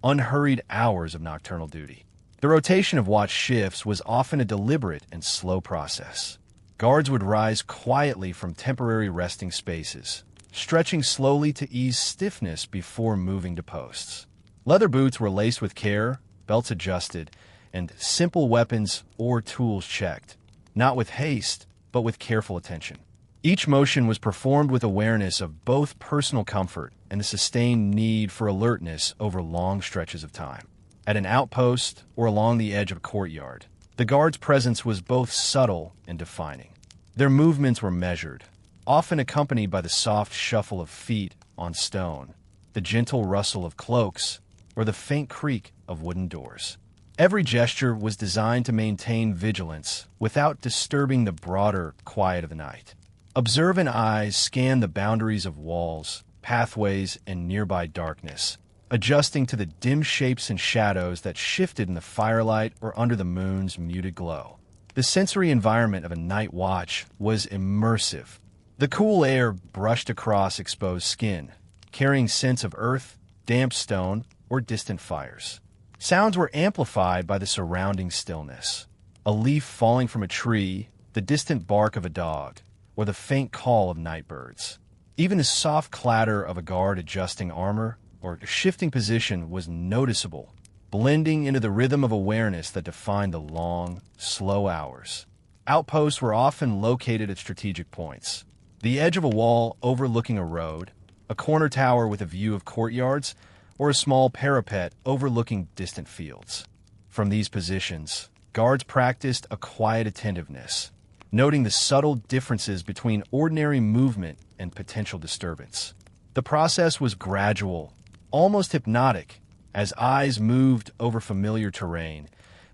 unhurried hours of nocturnal duty. The rotation of watch shifts was often a deliberate and slow process. Guards would rise quietly from temporary resting spaces, stretching slowly to ease stiffness before moving to posts. Leather boots were laced with care, belts adjusted, and simple weapons or tools checked, not with haste, but with careful attention. Each motion was performed with awareness of both personal comfort and the sustained need for alertness over long stretches of time. At an outpost or along the edge of a courtyard, the guard's presence was both subtle and defining. Their movements were measured, often accompanied by the soft shuffle of feet on stone, the gentle rustle of cloaks, or the faint creak of wooden doors. Every gesture was designed to maintain vigilance without disturbing the broader quiet of the night. Observant eyes scanned the boundaries of walls, pathways, and nearby darkness, adjusting to the dim shapes and shadows that shifted in the firelight or under the moon's muted glow. The sensory environment of a night watch was immersive. The cool air brushed across exposed skin, carrying scents of earth, damp stone, or distant fires. Sounds were amplified by the surrounding stillness. A leaf falling from a tree, the distant bark of a dog, or the faint call of night birds. Even the soft clatter of a guard adjusting armor or shifting position was noticeable, blending into the rhythm of awareness that defined the long, slow hours. Outposts were often located at strategic points. The edge of a wall overlooking a road, a corner tower with a view of courtyards, or a small parapet overlooking distant fields. From these positions, guards practiced a quiet attentiveness, noting the subtle differences between ordinary movement and potential disturbance. The process was gradual, almost hypnotic, as eyes moved over familiar terrain,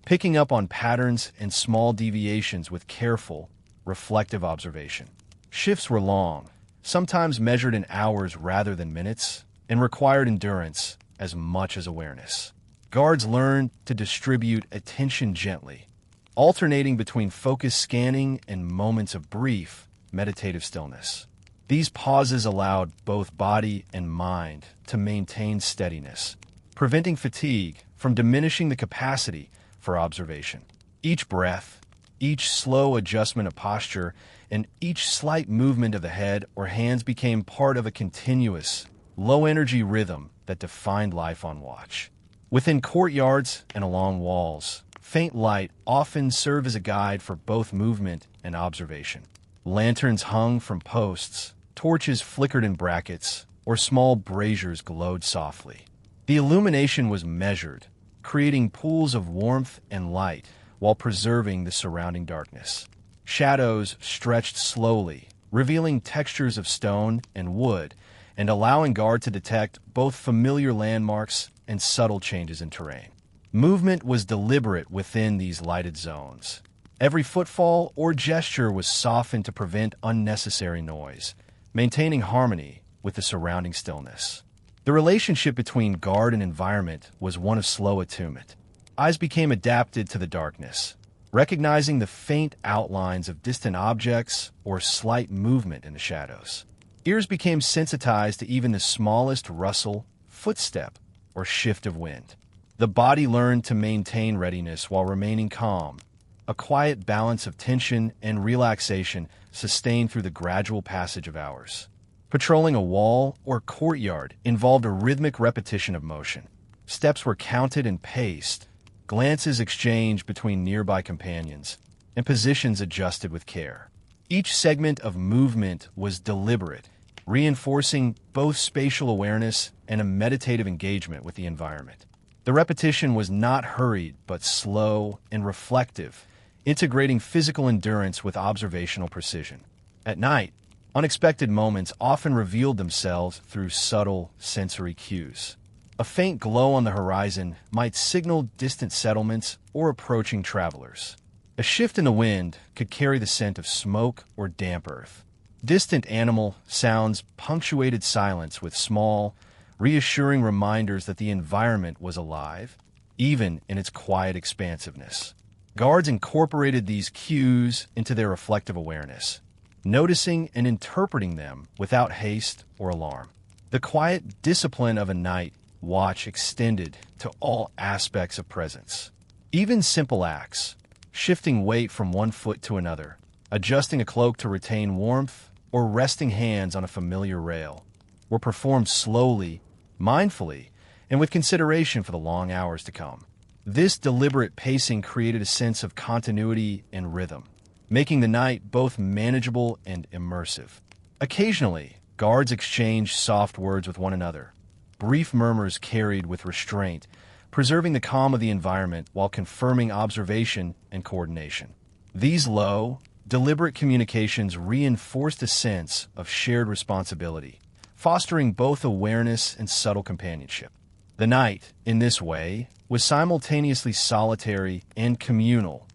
picking up on patterns and small deviations with careful, reflective observation. Shifts were long, sometimes measured in hours rather than minutes, and required endurance as much as awareness. Guards learned to distribute attention gently, alternating between focused scanning and moments of brief, meditative stillness. These pauses allowed both body and mind to maintain steadiness, preventing fatigue from diminishing the capacity for observation. Each breath, each slow adjustment of posture, and each slight movement of the head or hands became part of a continuous, low-energy rhythm that defined life on watch. Within courtyards and along walls, faint light often served as a guide for both movement and observation. Lanterns hung from posts, torches flickered in brackets, or small braziers glowed softly. The illumination was measured, creating pools of warmth and light while preserving the surrounding darkness. Shadows stretched slowly, revealing textures of stone and wood, and allowing guard to detect both familiar landmarks and subtle changes in terrain. Movement was deliberate within these lighted zones. Every footfall or gesture was softened to prevent unnecessary noise, maintaining harmony with the surrounding stillness. The relationship between guard and environment was one of slow attunement. Eyes became adapted to the darkness, recognizing the faint outlines of distant objects or slight movement in the shadows. Ears became sensitized to even the smallest rustle, footstep, or shift of wind. The body learned to maintain readiness while remaining calm, a quiet balance of tension and relaxation sustained through the gradual passage of hours. Patrolling a wall or courtyard involved a rhythmic repetition of motion. Steps were counted and paced, glances exchanged between nearby companions, and positions adjusted with care. Each segment of movement was deliberate, reinforcing both spatial awareness and a meditative engagement with the environment. The repetition was not hurried, but slow and reflective, integrating physical endurance with observational precision. At night, unexpected moments often revealed themselves through subtle sensory cues. A faint glow on the horizon might signal distant settlements or approaching travelers. A shift in the wind could carry the scent of smoke or damp earth. Distant animal sounds punctuated silence with small, reassuring reminders that the environment was alive, even in its quiet expansiveness. Guards incorporated these cues into their reflective awareness, noticing and interpreting them without haste or alarm. The quiet discipline of a night watch extended to all aspects of presence. Even simple acts, shifting weight from one foot to another, adjusting a cloak to retain warmth, or resting hands on a familiar rail, were performed slowly, mindfully, and with consideration for the long hours to come. This deliberate pacing created a sense of continuity and rhythm, making the night both manageable and immersive. Occasionally, guards exchanged soft words with one another, brief murmurs carried with restraint, preserving the calm of the environment while confirming observation and coordination. These low, deliberate communications reinforced a sense of shared responsibility, fostering both awareness and subtle companionship. The night, in this way, was simultaneously solitary and communal,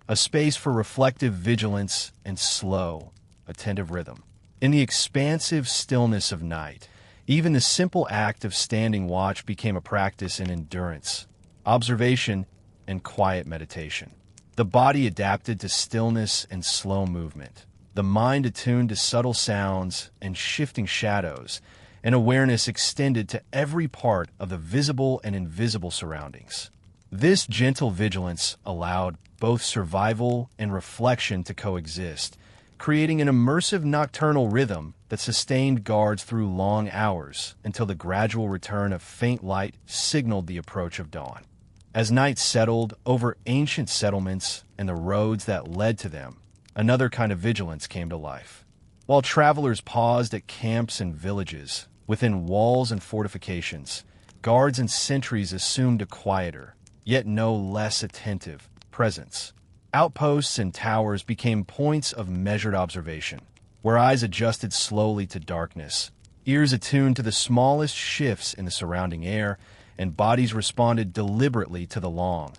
a space for reflective vigilance and slow, attentive rhythm. In the expansive stillness of night, even the simple act of standing watch became a practice in endurance, observation, and quiet meditation. The body adapted to stillness and slow movement, the mind attuned to subtle sounds and shifting shadows, and awareness extended to every part of the visible and invisible surroundings. This gentle vigilance allowed both survival and reflection to coexist, creating an immersive nocturnal rhythm that sustained guards through long hours until the gradual return of faint light signaled the approach of dawn. As night settled over ancient settlements and the roads that led to them, another kind of vigilance came to life. While travelers paused at camps and villages, within walls and fortifications, guards and sentries assumed a quieter, yet no less attentive, presence. Outposts and towers became points of measured observation, where eyes adjusted slowly to darkness, ears attuned to the smallest shifts in the surrounding air, and bodies responded deliberately to the long,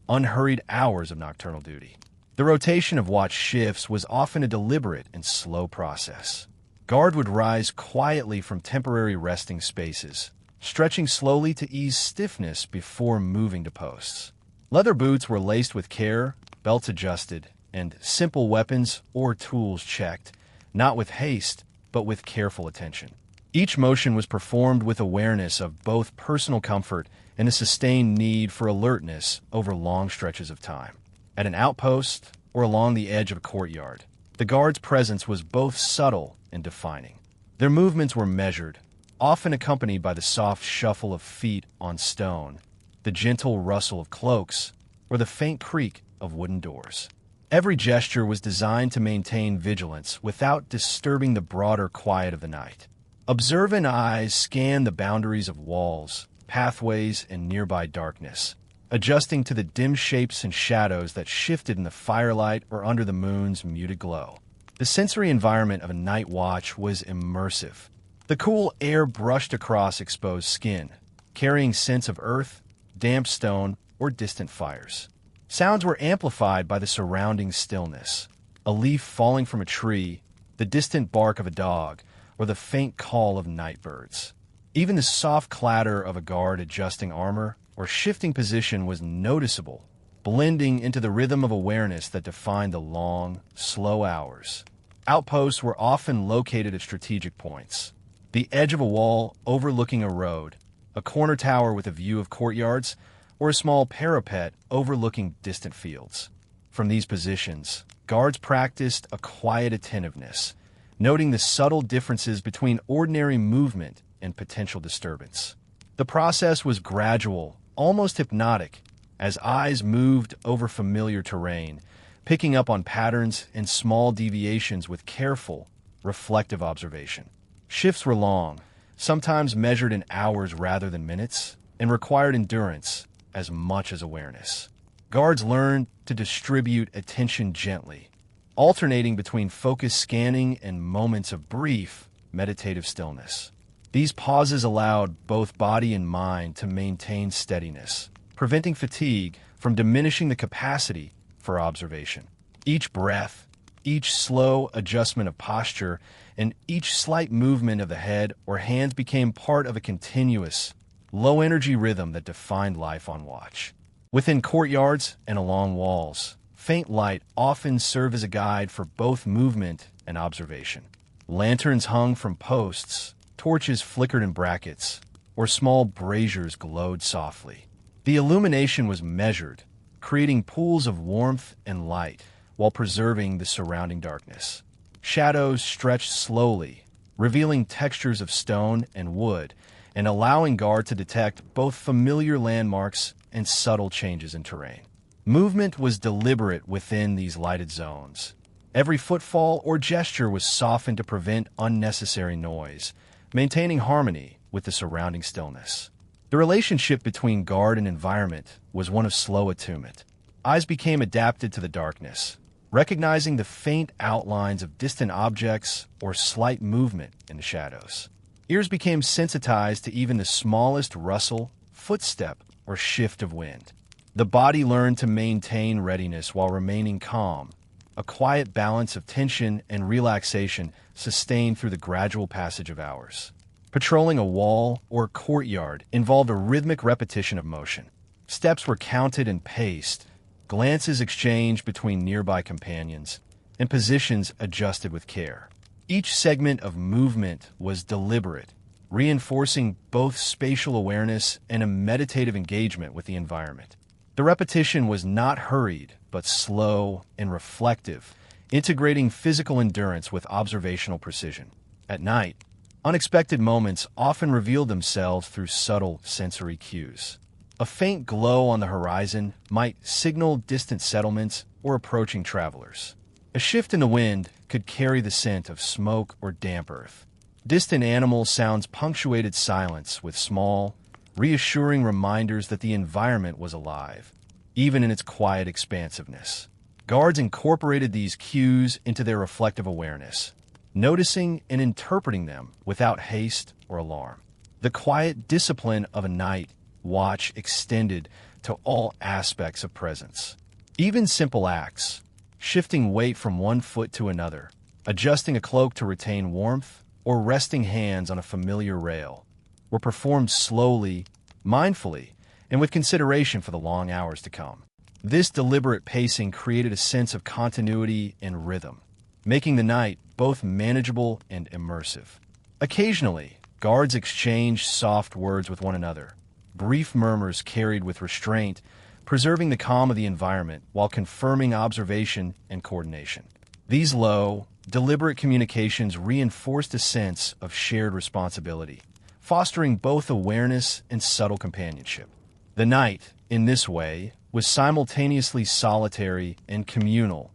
unhurried hours of nocturnal duty. The rotation of watch shifts was often a deliberate and slow process. Guard would rise quietly from temporary resting spaces, stretching slowly to ease stiffness before moving to posts. Leather boots were laced with care, belts adjusted, and simple weapons or tools checked, not with haste, but with careful attention. Each motion was performed with awareness of both personal comfort and a sustained need for alertness over long stretches of time. At an outpost or along the edge of a courtyard, the guard's presence was both subtle and defining. Their movements were measured, often accompanied by the soft shuffle of feet on stone, the gentle rustle of cloaks, or the faint creak of wooden doors. Every gesture was designed to maintain vigilance without disturbing the broader quiet of the night. Observant eyes scanned the boundaries of walls, pathways, and nearby darkness, adjusting to the dim shapes and shadows that shifted in the firelight or under the moon's muted glow. The sensory environment of a night watch was immersive. The cool air brushed across exposed skin, carrying scents of earth, damp stone, or distant fires. Sounds were amplified by the surrounding stillness, a leaf falling from a tree, the distant bark of a dog, or the faint call of night birds. Even the soft clatter of a guard adjusting armor or shifting position was noticeable, blending into the rhythm of awareness that defined the long, slow hours. Outposts were often located at strategic points. The edge of a wall overlooking a road, a corner tower with a view of courtyards, or a small parapet overlooking distant fields. From these positions, guards practiced a quiet attentiveness, noting the subtle differences between ordinary movement and potential disturbance. The process was gradual, almost hypnotic, as eyes moved over familiar terrain, picking up on patterns and small deviations with careful, reflective observation. Shifts were long, sometimes measured in hours rather than minutes, and required endurance as much as awareness. Guards learned to distribute attention gently, alternating between focused scanning and moments of brief, meditative stillness. These pauses allowed both body and mind to maintain steadiness, preventing fatigue from diminishing the capacity for observation. Each breath, each slow adjustment of posture, and each slight movement of the head or hands became part of a continuous, low-energy rhythm that defined life on watch. Within courtyards and along walls, faint light often served as a guide for both movement and observation. Lanterns hung from posts, torches flickered in brackets, or small braziers glowed softly. The illumination was measured, creating pools of warmth and light while preserving the surrounding darkness. Shadows stretched slowly, revealing textures of stone and wood, and allowing guard to detect both familiar landmarks and subtle changes in terrain. Movement was deliberate within these lighted zones. Every footfall or gesture was softened to prevent unnecessary noise, maintaining harmony with the surrounding stillness. The relationship between guard and environment was one of slow attunement. Eyes became adapted to the darkness, recognizing the faint outlines of distant objects or slight movement in the shadows. Ears became sensitized to even the smallest rustle, footstep, or shift of wind. The body learned to maintain readiness while remaining calm, a quiet balance of tension and relaxation sustained through the gradual passage of hours. Patrolling a wall or courtyard involved a rhythmic repetition of motion. Steps were counted and paced, glances exchanged between nearby companions, and positions adjusted with care. Each segment of movement was deliberate, reinforcing both spatial awareness and a meditative engagement with the environment. The repetition was not hurried, but slow and reflective, integrating physical endurance with observational precision. At night, unexpected moments often revealed themselves through subtle sensory cues. A faint glow on the horizon might signal distant settlements or approaching travelers. A shift in the wind could carry the scent of smoke or damp earth. Distant animal sounds punctuated silence with small, reassuring reminders that the environment was alive, even in its quiet expansiveness. Guards incorporated these cues into their reflective awareness, noticing and interpreting them without haste or alarm. The quiet discipline of a night watch extended to all aspects of presence. Even simple acts, shifting weight from one foot to another, adjusting a cloak to retain warmth, or resting hands on a familiar rail, were performed slowly, mindfully, and with consideration for the long hours to come. This deliberate pacing created a sense of continuity and rhythm, making the night both manageable and immersive. Occasionally, guards exchanged soft words with one another, brief murmurs carried with restraint, preserving the calm of the environment while confirming observation and coordination. These low, deliberate communications reinforced a sense of shared responsibility, fostering both awareness and subtle companionship. The night, in this way, was simultaneously solitary and communal,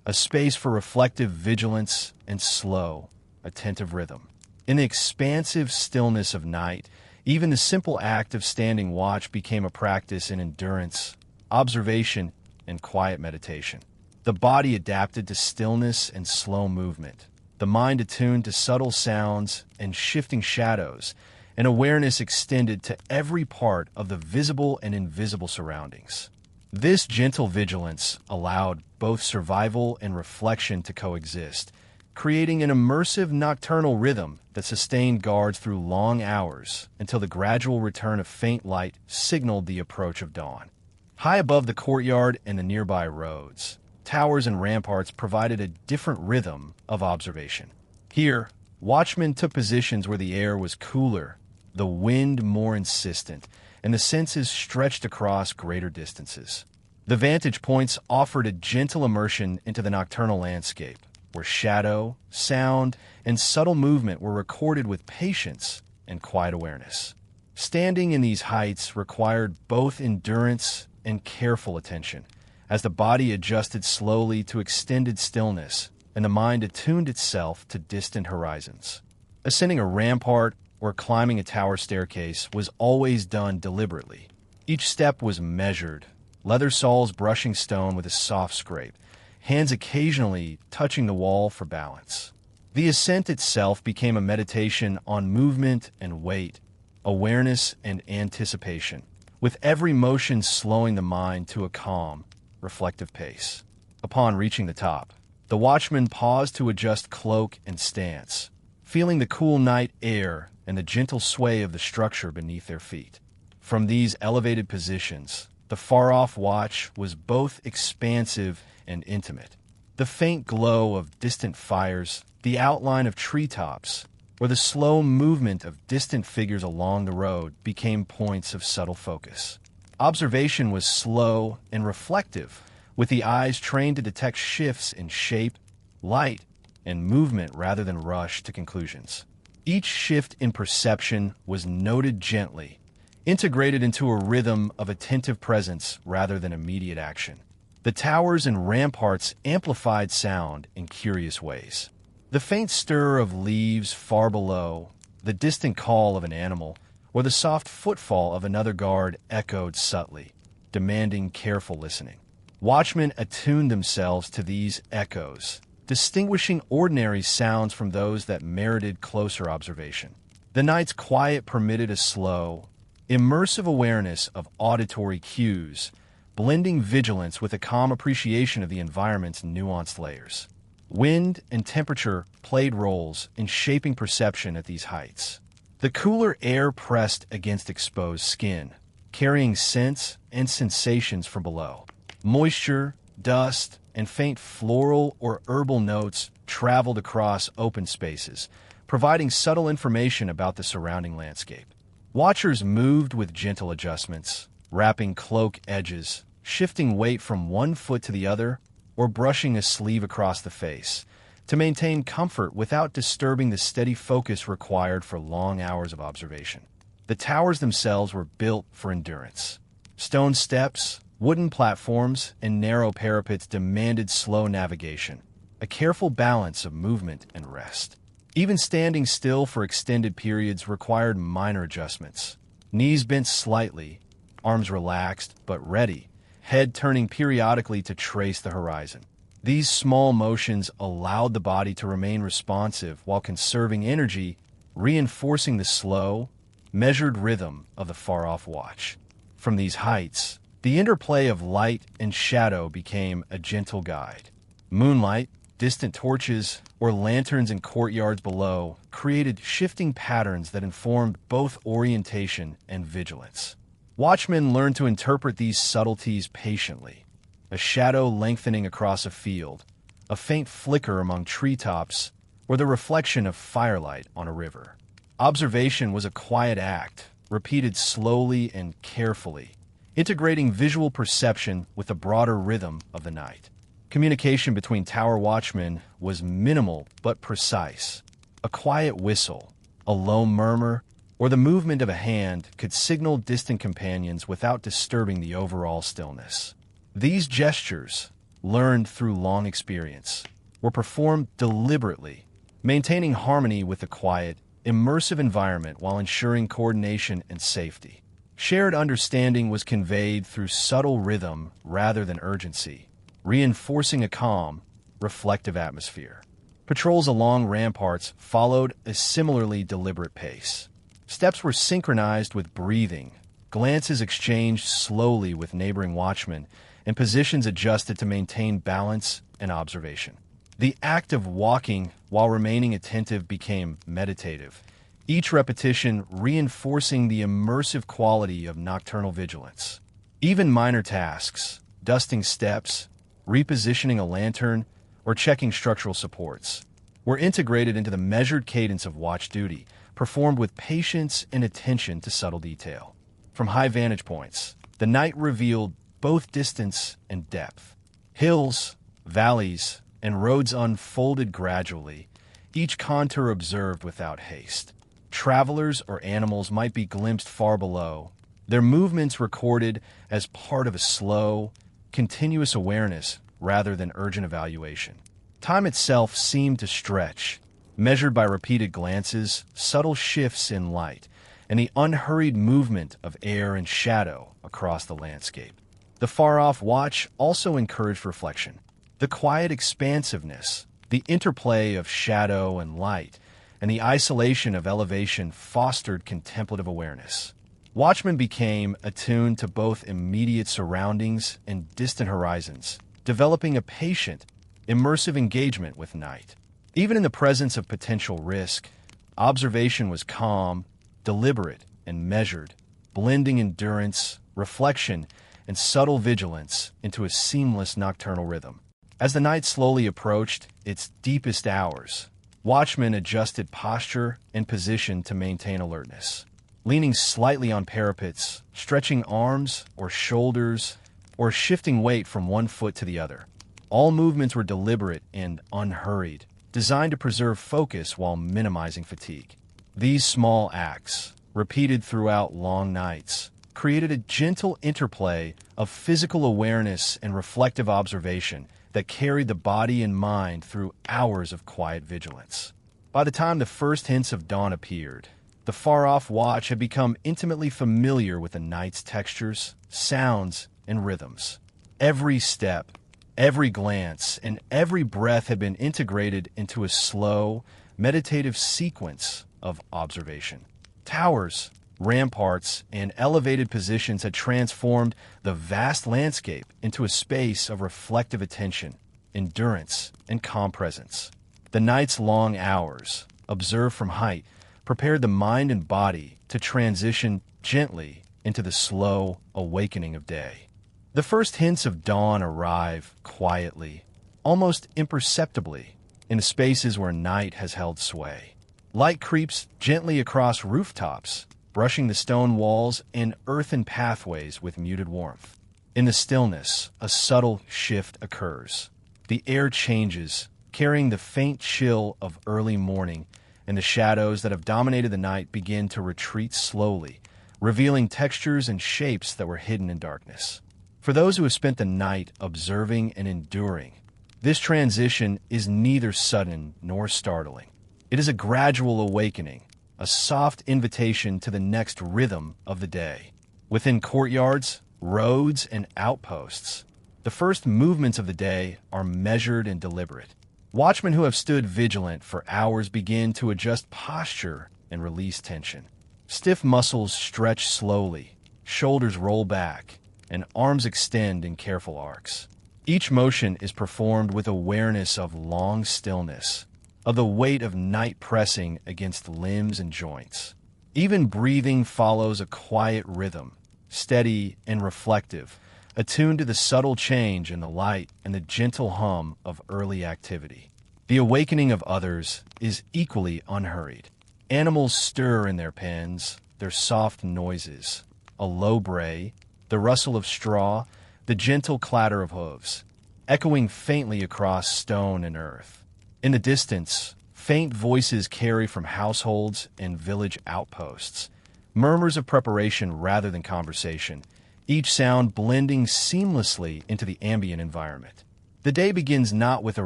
a space for reflective vigilance and slow, attentive rhythm. In the expansive stillness of night, even the simple act of standing watch became a practice in endurance, observation, and quiet meditation. The body adapted to stillness and slow movement, the mind attuned to subtle sounds and shifting shadows, and awareness extended to every part of the visible and invisible surroundings. This gentle vigilance allowed both survival and reflection to coexist, creating an immersive nocturnal rhythm that sustained guards through long hours until the gradual return of faint light signaled the approach of dawn. High above the courtyard and the nearby roads, towers and ramparts provided a different rhythm of observation. Here, watchmen took positions where the air was cooler, the wind more insistent, and the senses stretched across greater distances. The vantage points offered a gentle immersion into the nocturnal landscape, where shadow, sound, and subtle movement were recorded with patience and quiet awareness. Standing in these heights required both endurance and careful attention, as the body adjusted slowly to extended stillness and the mind attuned itself to distant horizons. Ascending a rampart or climbing a tower staircase was always done deliberately. Each step was measured, leather soles brushing stone with a soft scrape, hands occasionally touching the wall for balance. The ascent itself became a meditation on movement and weight, awareness and anticipation, with every motion slowing the mind to a calm, reflective pace. Upon reaching the top, the watchman paused to adjust cloak and stance, feeling the cool night air and the gentle sway of the structure beneath their feet. From these elevated positions, the far-off watch was both expansive and intimate. The faint glow of distant fires, the outline of treetops, or the slow movement of distant figures along the road became points of subtle focus. Observation was slow and reflective, with the eyes trained to detect shifts in shape, light, and movement rather than rush to conclusions. Each shift in perception was noted gently, integrated into a rhythm of attentive presence rather than immediate action. The towers and ramparts amplified sound in curious ways. The faint stir of leaves far below, the distant call of an animal, or the soft footfall of another guard echoed subtly, demanding careful listening. Watchmen attuned themselves to these echoes, distinguishing ordinary sounds from those that merited closer observation. The night's quiet permitted a slow, immersive awareness of auditory cues, blending vigilance with a calm appreciation of the environment's nuanced layers. Wind and temperature played roles in shaping perception at these heights. The cooler air pressed against exposed skin, carrying scents and sensations from below. Moisture, dust, and faint floral or herbal notes traveled across open spaces, providing subtle information about the surrounding landscape. Watchers moved with gentle adjustments, wrapping cloak edges, shifting weight from one foot to the other, or brushing a sleeve across the face, to maintain comfort without disturbing the steady focus required for long hours of observation. The towers themselves were built for endurance. Stone steps, wooden platforms, and narrow parapets demanded slow navigation, a careful balance of movement and rest. Even standing still for extended periods required minor adjustments. Knees bent slightly, arms relaxed but ready, head turning periodically to trace the horizon. These small motions allowed the body to remain responsive while conserving energy, reinforcing the slow, measured rhythm of the far-off watch. From these heights, the interplay of light and shadow became a gentle guide. Moonlight, distant torches, or lanterns in courtyards below created shifting patterns that informed both orientation and vigilance. Watchmen learned to interpret these subtleties patiently. A shadow lengthening across a field, a faint flicker among treetops, or the reflection of firelight on a river. Observation was a quiet act, repeated slowly and carefully, integrating visual perception with the broader rhythm of the night. Communication between tower watchmen was minimal but precise. A quiet whistle, a low murmur, or the movement of a hand could signal distant companions without disturbing the overall stillness. These gestures, learned through long experience, were performed deliberately, maintaining harmony with the quiet, immersive environment while ensuring coordination and safety. Shared understanding was conveyed through subtle rhythm rather than urgency, reinforcing a calm, reflective atmosphere. Patrols along ramparts followed a similarly deliberate pace. Steps were synchronized with breathing, glances exchanged slowly with neighboring watchmen, and positions adjusted to maintain balance and observation. The act of walking while remaining attentive became meditative, each repetition reinforcing the immersive quality of nocturnal vigilance. Even minor tasks, dusting steps, repositioning a lantern, or checking structural supports, were integrated into the measured cadence of watch duty, performed with patience and attention to subtle detail. From high vantage points, the night revealed both distance and depth. Hills, valleys, and roads unfolded gradually, each contour observed without haste. Travelers or animals might be glimpsed far below, their movements recorded as part of a slow, continuous awareness rather than urgent evaluation. Time itself seemed to stretch, measured by repeated glances, subtle shifts in light, and the unhurried movement of air and shadow across the landscape. The far-off watch also encouraged reflection. The quiet expansiveness, the interplay of shadow and light, and the isolation of elevation fostered contemplative awareness. Watchmen became attuned to both immediate surroundings and distant horizons, developing a patient, immersive engagement with night. Even in the presence of potential risk, observation was calm, deliberate, and measured, blending endurance, reflection, and subtle vigilance into a seamless nocturnal rhythm. As the night slowly approached its deepest hours, watchmen adjusted posture and position to maintain alertness. Leaning slightly on parapets, stretching arms or shoulders, or shifting weight from one foot to the other. All movements were deliberate and unhurried, designed to preserve focus while minimizing fatigue. These small acts, repeated throughout long nights, created a gentle interplay of physical awareness and reflective observation that carried the body and mind through hours of quiet vigilance. By the time the first hints of dawn appeared, the far-off watch had become intimately familiar with the night's textures, sounds, and rhythms. Every step, every glance, and every breath had been integrated into a slow, meditative sequence of observation. Towers, ramparts, and elevated positions had transformed the vast landscape into a space of reflective attention, endurance, and calm presence. The night's long hours, observed from height, prepared the mind and body to transition gently into the slow awakening of day. The first hints of dawn arrive quietly, almost imperceptibly, in the spaces where night has held sway. Light creeps gently across rooftops, brushing the stone walls and earthen pathways with muted warmth. In the stillness, a subtle shift occurs. The air changes, carrying the faint chill of early morning, and the shadows that have dominated the night begin to retreat slowly, revealing textures and shapes that were hidden in darkness. For those who have spent the night observing and enduring, this transition is neither sudden nor startling. It is a gradual awakening, a soft invitation to the next rhythm of the day. Within courtyards, roads, and outposts, the first movements of the day are measured and deliberate. Watchmen who have stood vigilant for hours begin to adjust posture and release tension. Stiff muscles stretch slowly, shoulders roll back, and arms extend in careful arcs. Each motion is performed with awareness of long stillness, of the weight of night pressing against limbs and joints. Even breathing follows a quiet rhythm, steady and reflective, attuned to the subtle change in the light and the gentle hum of early activity. The awakening of others is equally unhurried. Animals stir in their pens, their soft noises, a low bray, the rustle of straw, the gentle clatter of hooves, echoing faintly across stone and earth. In the distance, faint voices carry from households and village outposts, murmurs of preparation rather than conversation, each sound blending seamlessly into the ambient environment. The day begins not with a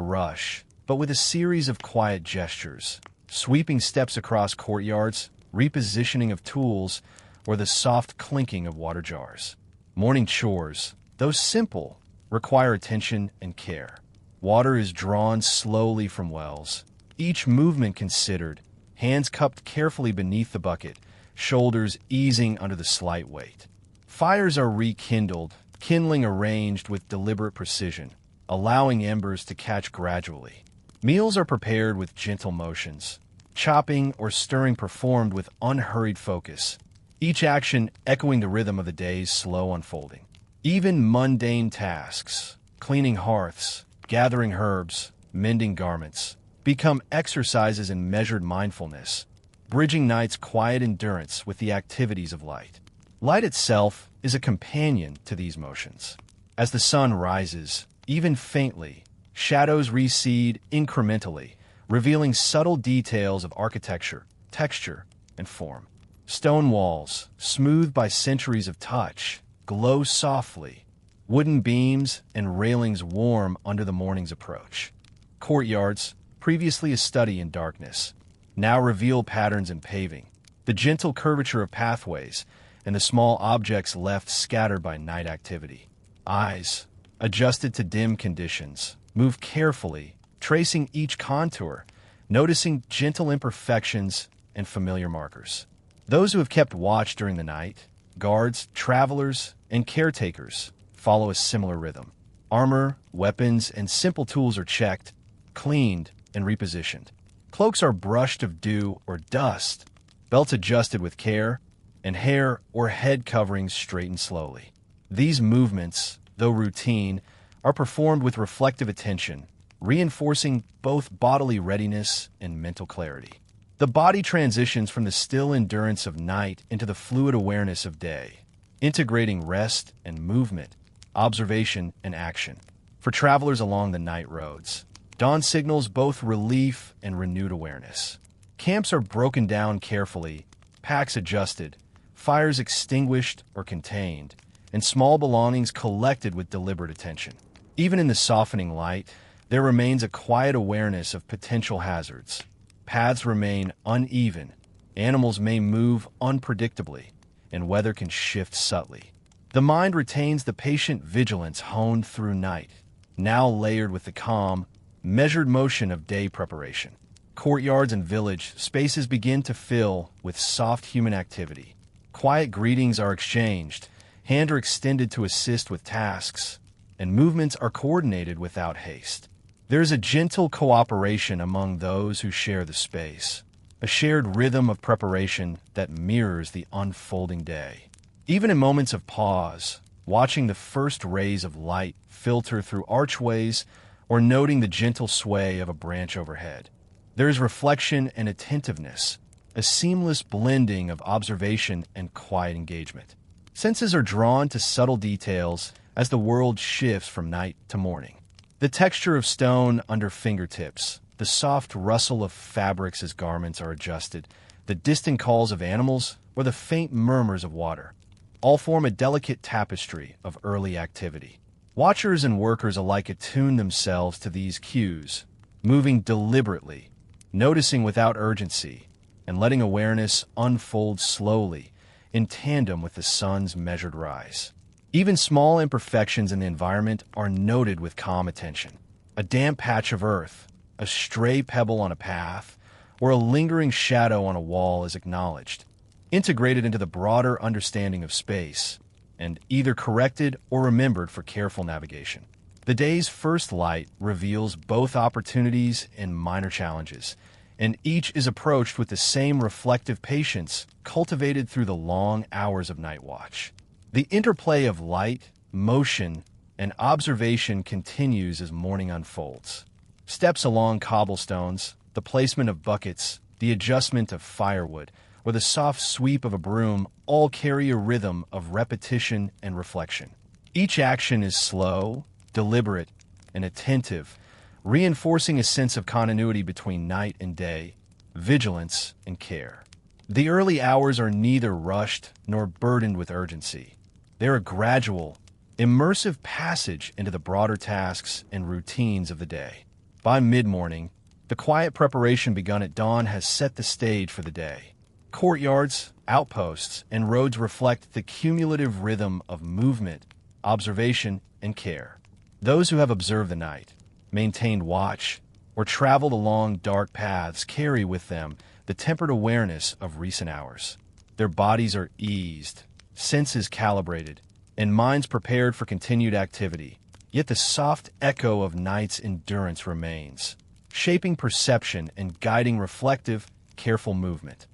rush, but with a series of quiet gestures, sweeping steps across courtyards, repositioning of tools, or the soft clinking of water jars. Morning chores, though simple, require attention and care. Water is drawn slowly from wells, each movement considered, hands cupped carefully beneath the bucket, shoulders easing under the slight weight. Fires are rekindled, kindling arranged with deliberate precision, allowing embers to catch gradually. Meals are prepared with gentle motions, chopping or stirring performed with unhurried focus, each action echoing the rhythm of the day's slow unfolding. Even mundane tasks, cleaning hearths, gathering herbs, mending garments, become exercises in measured mindfulness, bridging night's quiet endurance with the activities of light. Light itself is a companion to these motions. As the sun rises, even faintly, shadows recede incrementally, revealing subtle details of architecture, texture, and form. Stone walls, smoothed by centuries of touch, glow softly, wooden beams and railings warm under the morning's approach. Courtyards, previously a study in darkness, now reveal patterns in paving, the gentle curvature of pathways, and the small objects left scattered by night activity. Eyes, adjusted to dim conditions, move carefully, tracing each contour, noticing gentle imperfections and familiar markers. Those who have kept watch during the night, guards, travelers, and caretakers, follow a similar rhythm. Armor, weapons, and simple tools are checked, cleaned, and repositioned. Cloaks are brushed of dew or dust, belts adjusted with care, and hair or head coverings straightened slowly. These movements, though routine, are performed with reflective attention, reinforcing both bodily readiness and mental clarity. The body transitions from the still endurance of night into the fluid awareness of day, integrating rest and movement, observation and action. For travelers along the night roads, dawn signals both relief and renewed awareness. Camps are broken down carefully, packs adjusted, fires extinguished or contained, and small belongings collected with deliberate attention. Even in the softening light, there remains a quiet awareness of potential hazards. Paths remain uneven, animals may move unpredictably, and weather can shift subtly. The mind retains the patient vigilance honed through night, now layered with the calm, measured motion of day preparation. Courtyards and village spaces begin to fill with soft human activity. Quiet greetings are exchanged, hands are extended to assist with tasks, and movements are coordinated without haste. There is a gentle cooperation among those who share the space, a shared rhythm of preparation that mirrors the unfolding day. Even in moments of pause, watching the first rays of light filter through archways or noting the gentle sway of a branch overhead, there is reflection and attentiveness, a seamless blending of observation and quiet engagement. Senses are drawn to subtle details as the world shifts from night to morning. The texture of stone under fingertips, the soft rustle of fabrics as garments are adjusted, the distant calls of animals, or the faint murmurs of water, all form a delicate tapestry of early activity. Watchers and workers alike attune themselves to these cues, moving deliberately, noticing without urgency, and letting awareness unfold slowly, in tandem with the sun's measured rise. Even small imperfections in the environment are noted with calm attention. A damp patch of earth, a stray pebble on a path, or a lingering shadow on a wall is acknowledged, integrated into the broader understanding of space, and either corrected or remembered for careful navigation. The day's first light reveals both opportunities and minor challenges, and each is approached with the same reflective patience cultivated through the long hours of night watch. The interplay of light, motion, and observation continues as morning unfolds. Steps along cobblestones, the placement of buckets, the adjustment of firewood, or the soft sweep of a broom all carry a rhythm of repetition and reflection. Each action is slow, deliberate, and attentive, reinforcing a sense of continuity between night and day, vigilance and care. The early hours are neither rushed nor burdened with urgency. They're a gradual, immersive passage into the broader tasks and routines of the day. By mid-morning, the quiet preparation begun at dawn has set the stage for the day. Courtyards, outposts, and roads reflect the cumulative rhythm of movement, observation, and care. Those who have observed the night, maintained watch, or traveled along dark paths carry with them the tempered awareness of recent hours. Their bodies are eased, senses calibrated, and minds prepared for continued activity. Yet the soft echo of night's endurance remains, shaping perception and guiding reflective, careful movement.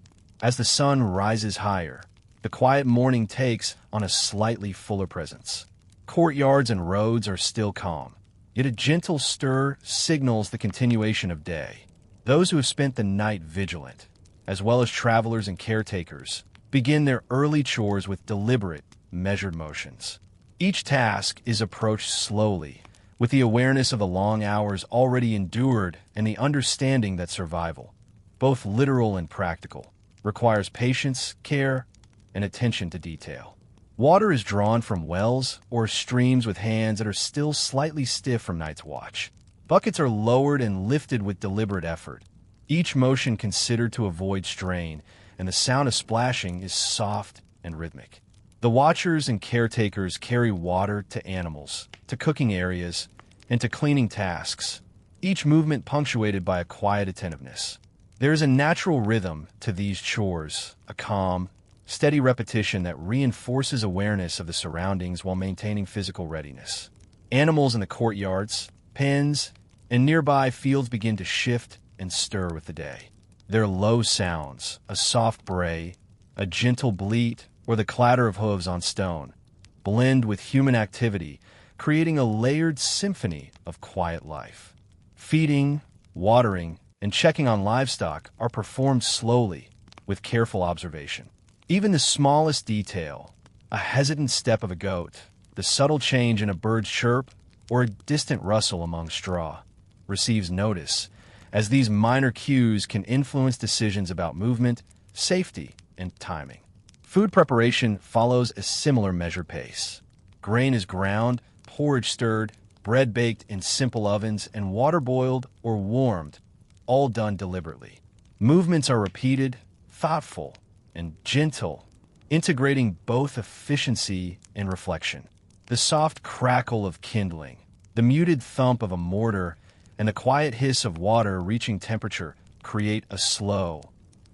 As the sun rises higher, the quiet morning takes on a slightly fuller presence. Courtyards and roads are still calm, yet a gentle stir signals the continuation of day. Those who have spent the night vigilant, as well as travelers and caretakers, begin their early chores with deliberate, measured motions. Each task is approached slowly, with the awareness of the long hours already endured and the understanding that survival, both literal and practical, requires patience, care, and attention to detail. Water is drawn from wells or streams with hands that are still slightly stiff from night's watch. Buckets are lowered and lifted with deliberate effort, each motion considered to avoid strain, and the sound of splashing is soft and rhythmic. The watchers and caretakers carry water to animals, to cooking areas, and to cleaning tasks, each movement punctuated by a quiet attentiveness. There is a natural rhythm to these chores, a calm, steady repetition that reinforces awareness of the surroundings while maintaining physical readiness. Animals in the courtyards, pens, and nearby fields begin to shift and stir with the day. Their low sounds, a soft bray, a gentle bleat, or the clatter of hooves on stone, blend with human activity, creating a layered symphony of quiet life. Feeding, watering, and checking on livestock are performed slowly, with careful observation. Even the smallest detail, a hesitant step of a goat, the subtle change in a bird's chirp, or a distant rustle among straw, receives notice, as these minor cues can influence decisions about movement, safety, and timing. Food preparation follows a similar measured pace. Grain is ground, porridge stirred, bread baked in simple ovens, and water boiled or warmed, all done deliberately. Movements are repeated, thoughtful, and gentle, integrating both efficiency and reflection. The soft crackle of kindling, the muted thump of a mortar, and the quiet hiss of water reaching temperature create a slow,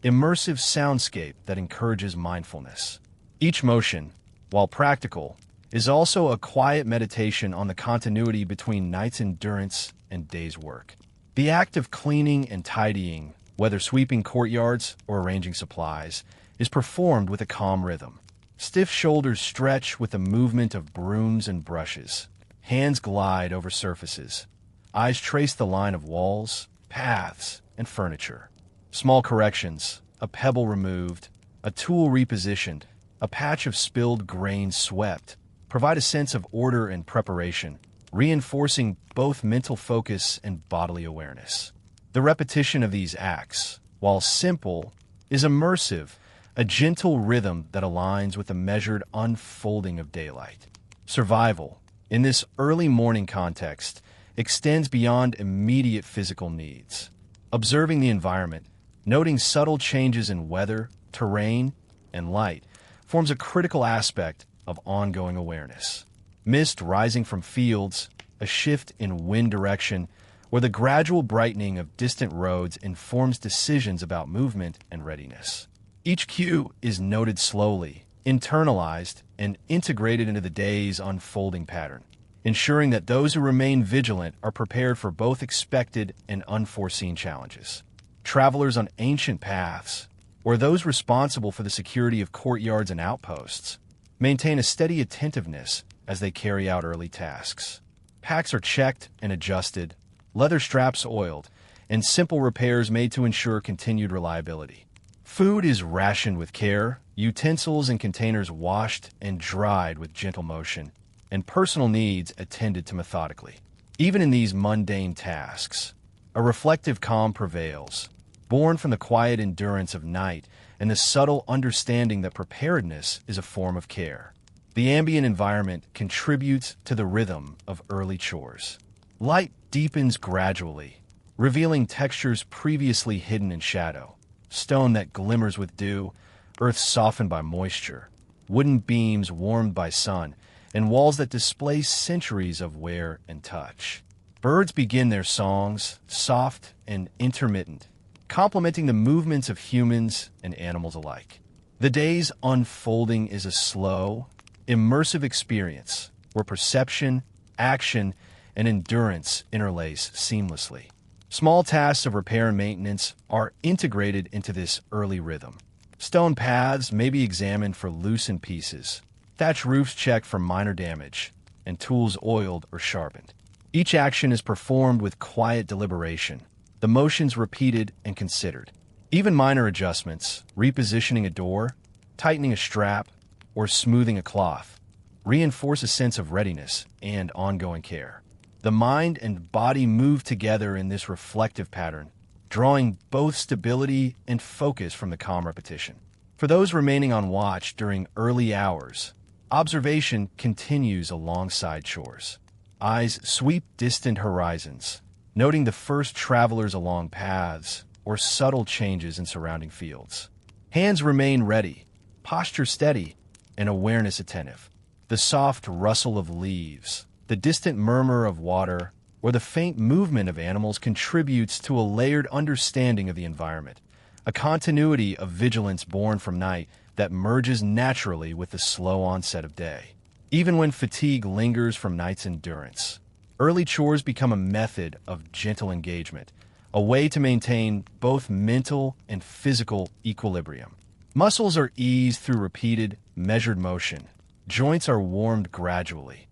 immersive soundscape that encourages mindfulness. Each motion, while practical, is also a quiet meditation on the continuity between night's endurance and day's work. The act of cleaning and tidying, whether sweeping courtyards or arranging supplies, is performed with a calm rhythm. Stiff shoulders stretch with the movement of brooms and brushes. Hands glide over surfaces. Eyes trace the line of walls, paths, and furniture. Small corrections, a pebble removed, a tool repositioned, a patch of spilled grain swept, provide a sense of order and preparation, reinforcing both mental focus and bodily awareness. The repetition of these acts, while simple, is immersive, a gentle rhythm that aligns with the measured unfolding of daylight. Survival, in this early morning context, extends beyond immediate physical needs. Observing the environment, noting subtle changes in weather, terrain, and light, forms a critical aspect of ongoing awareness. Mist rising from fields, a shift in wind direction, or the gradual brightening of distant roads informs decisions about movement and readiness. Each cue is noted slowly, internalized, and integrated into the day's unfolding pattern, ensuring that those who remain vigilant are prepared for both expected and unforeseen challenges. Travelers on ancient paths, or those responsible for the security of courtyards and outposts, maintain a steady attentiveness as they carry out early tasks. Packs are checked and adjusted, leather straps oiled, and simple repairs made to ensure continued reliability. Food is rationed with care, utensils and containers washed and dried with gentle motion, and personal needs attended to methodically. Even in these mundane tasks, a reflective calm prevails, born from the quiet endurance of night and the subtle understanding that preparedness is a form of care. The ambient environment contributes to the rhythm of early chores. Light deepens gradually, revealing textures previously hidden in shadow. Stone that glimmers with dew, earth softened by moisture, wooden beams warmed by sun, and walls that display centuries of wear and touch. Birds begin their songs, soft and intermittent, complementing the movements of humans and animals alike. The day's unfolding is a slow, immersive experience where perception, action, and endurance interlace seamlessly. Small tasks of repair and maintenance are integrated into this early rhythm. Stone paths may be examined for loosened pieces, thatch roofs checked for minor damage, and tools oiled or sharpened. Each action is performed with quiet deliberation, the motions repeated and considered. Even minor adjustments, repositioning a door, tightening a strap, or smoothing a cloth, reinforce a sense of readiness and ongoing care. The mind and body move together in this reflective pattern, drawing both stability and focus from the calm repetition. For those remaining on watch during early hours, observation continues alongside chores. Eyes sweep distant horizons, noting the first travelers along paths or subtle changes in surrounding fields. Hands remain ready, posture steady, and awareness attentive. The soft rustle of leaves, the distant murmur of water, or the faint movement of animals contributes to a layered understanding of the environment, a continuity of vigilance born from night that merges naturally with the slow onset of day. Even when fatigue lingers from night's endurance, early chores become a method of gentle engagement, a way to maintain both mental and physical equilibrium. Muscles are eased through repeated, measured motion. Joints are warmed gradually.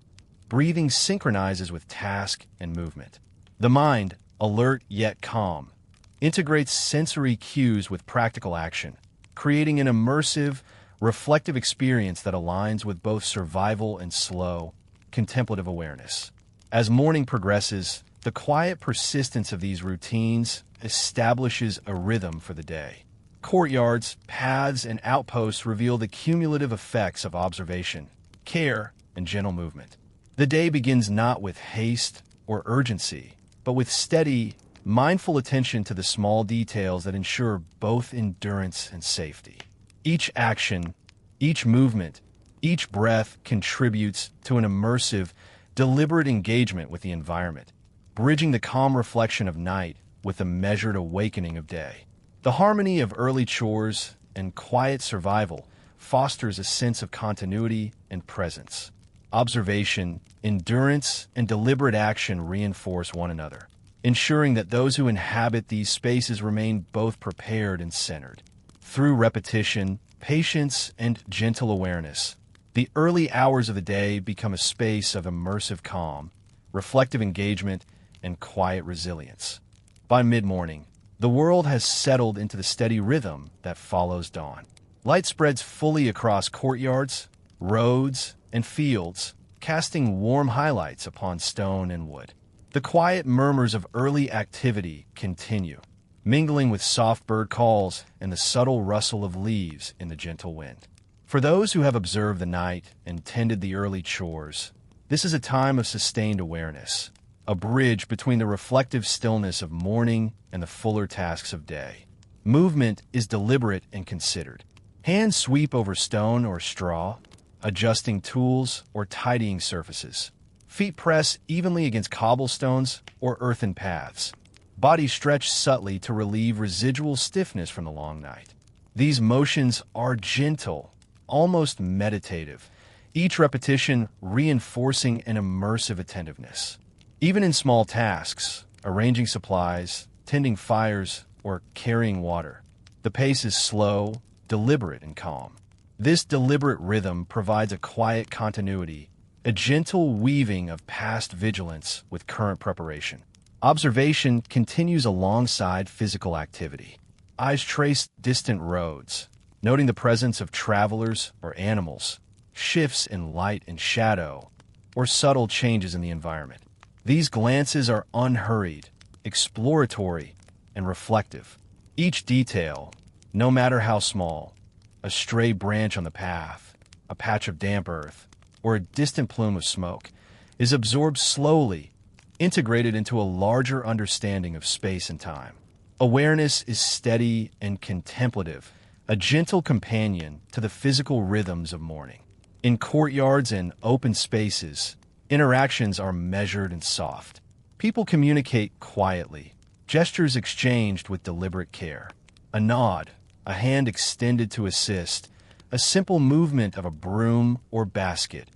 Breathing synchronizes with task and movement. The mind, alert yet calm, integrates sensory cues with practical action, creating an immersive, reflective experience that aligns with both survival and slow, contemplative awareness. As morning progresses, the quiet persistence of these routines establishes a rhythm for the day. Courtyards, paths, and outposts reveal the cumulative effects of observation, care, and gentle movement. The day begins not with haste or urgency, but with steady, mindful attention to the small details that ensure both endurance and safety. Each action, each movement, each breath contributes to an immersive, deliberate engagement with the environment, bridging the calm reflection of night with the measured awakening of day. The harmony of early chores and quiet survival fosters a sense of continuity and presence. Observation, endurance, and deliberate action reinforce one another, ensuring that those who inhabit these spaces remain both prepared and centered. Through repetition, patience, and gentle awareness, the early hours of the day become a space of immersive calm, reflective engagement, and quiet resilience. By mid-morning, the world has settled into the steady rhythm that follows dawn. Light spreads fully across courtyards, roads, and fields, casting warm highlights upon stone and wood. The quiet murmurs of early activity continue, mingling with soft bird calls and the subtle rustle of leaves in the gentle wind. For those who have observed the night and tended the early chores, this is a time of sustained awareness, a bridge between the reflective stillness of morning and the fuller tasks of day. Movement is deliberate and considered. Hands sweep over stone or straw, adjusting tools or tidying surfaces. Feet press evenly against cobblestones or earthen paths. Bodies stretch subtly to relieve residual stiffness from the long night. These motions are gentle, almost meditative, each repetition reinforcing an immersive attentiveness. Even in small tasks, arranging supplies, tending fires, or carrying water, the pace is slow, deliberate, and calm. This deliberate rhythm provides a quiet continuity, a gentle weaving of past vigilance with current preparation. Observation continues alongside physical activity. Eyes trace distant roads, noting the presence of travelers or animals, shifts in light and shadow, or subtle changes in the environment. These glances are unhurried, exploratory, and reflective. Each detail, no matter how small, a stray branch on the path, a patch of damp earth, or a distant plume of smoke, is absorbed slowly, integrated into a larger understanding of space and time. Awareness is steady and contemplative, a gentle companion to the physical rhythms of morning. In courtyards and open spaces, interactions are measured and soft. People communicate quietly, gestures exchanged with deliberate care. A nod, a hand extended to assist, a simple movement of a broom or basket,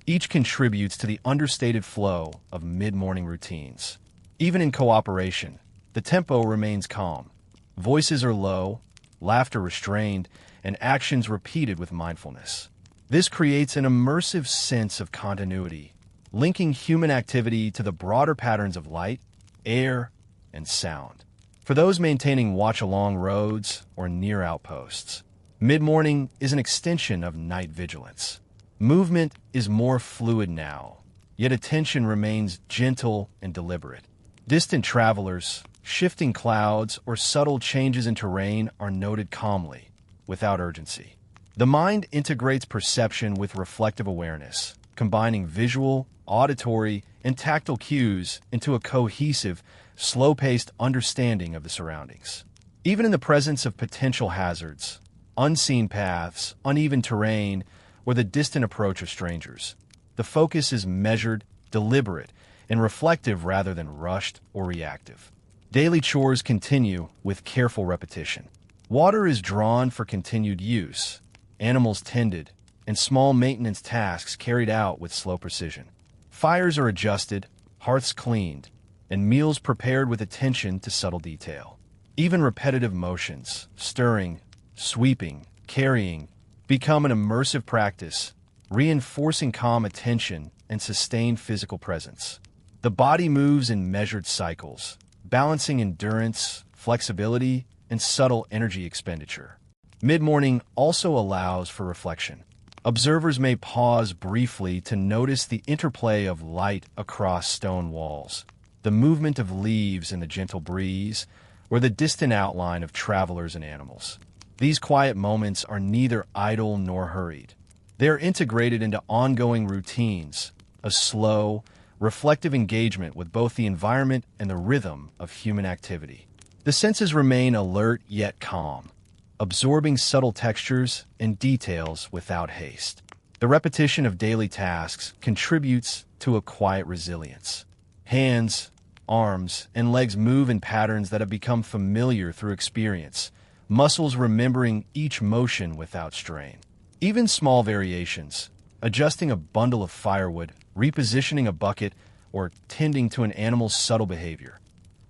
each contributes to the understated flow of mid-morning routines. Even in cooperation, the tempo remains calm. Voices are low, laughter restrained, and actions repeated with mindfulness. This creates an immersive sense of continuity, linking human activity to the broader patterns of light, air, and sound. For those maintaining watch-along roads or near outposts, mid-morning is an extension of night vigilance. Movement is more fluid now, yet attention remains gentle and deliberate. Distant travelers, shifting clouds, or subtle changes in terrain are noted calmly, without urgency. The mind integrates perception with reflective awareness, combining visual, auditory, and tactile cues into a cohesive, slow-paced understanding of the surroundings. Even in the presence of potential hazards, unseen paths, uneven terrain, or the distant approach of strangers, the focus is measured, deliberate, and reflective rather than rushed or reactive. Daily chores continue with careful repetition. Water is drawn for continued use, animals tended, and small maintenance tasks carried out with slow precision. Fires are adjusted, hearths cleaned, and meals prepared with attention to subtle detail. Even repetitive motions, stirring, sweeping, carrying, become an immersive practice, reinforcing calm attention and sustained physical presence. The body moves in measured cycles, balancing endurance, flexibility, and subtle energy expenditure. Mid-morning also allows for reflection. Observers may pause briefly to notice the interplay of light across stone walls, the movement of leaves in the gentle breeze, or the distant outline of travelers and animals. These quiet moments are neither idle nor hurried. They are integrated into ongoing routines, a slow, reflective engagement with both the environment and the rhythm of human activity. The senses remain alert yet calm, absorbing subtle textures and details without haste. The repetition of daily tasks contributes to a quiet resilience. Hands, arms, and legs move in patterns that have become familiar through experience, muscles remembering each motion without strain. Even small variations, adjusting a bundle of firewood, repositioning a bucket, or tending to an animal's subtle behavior,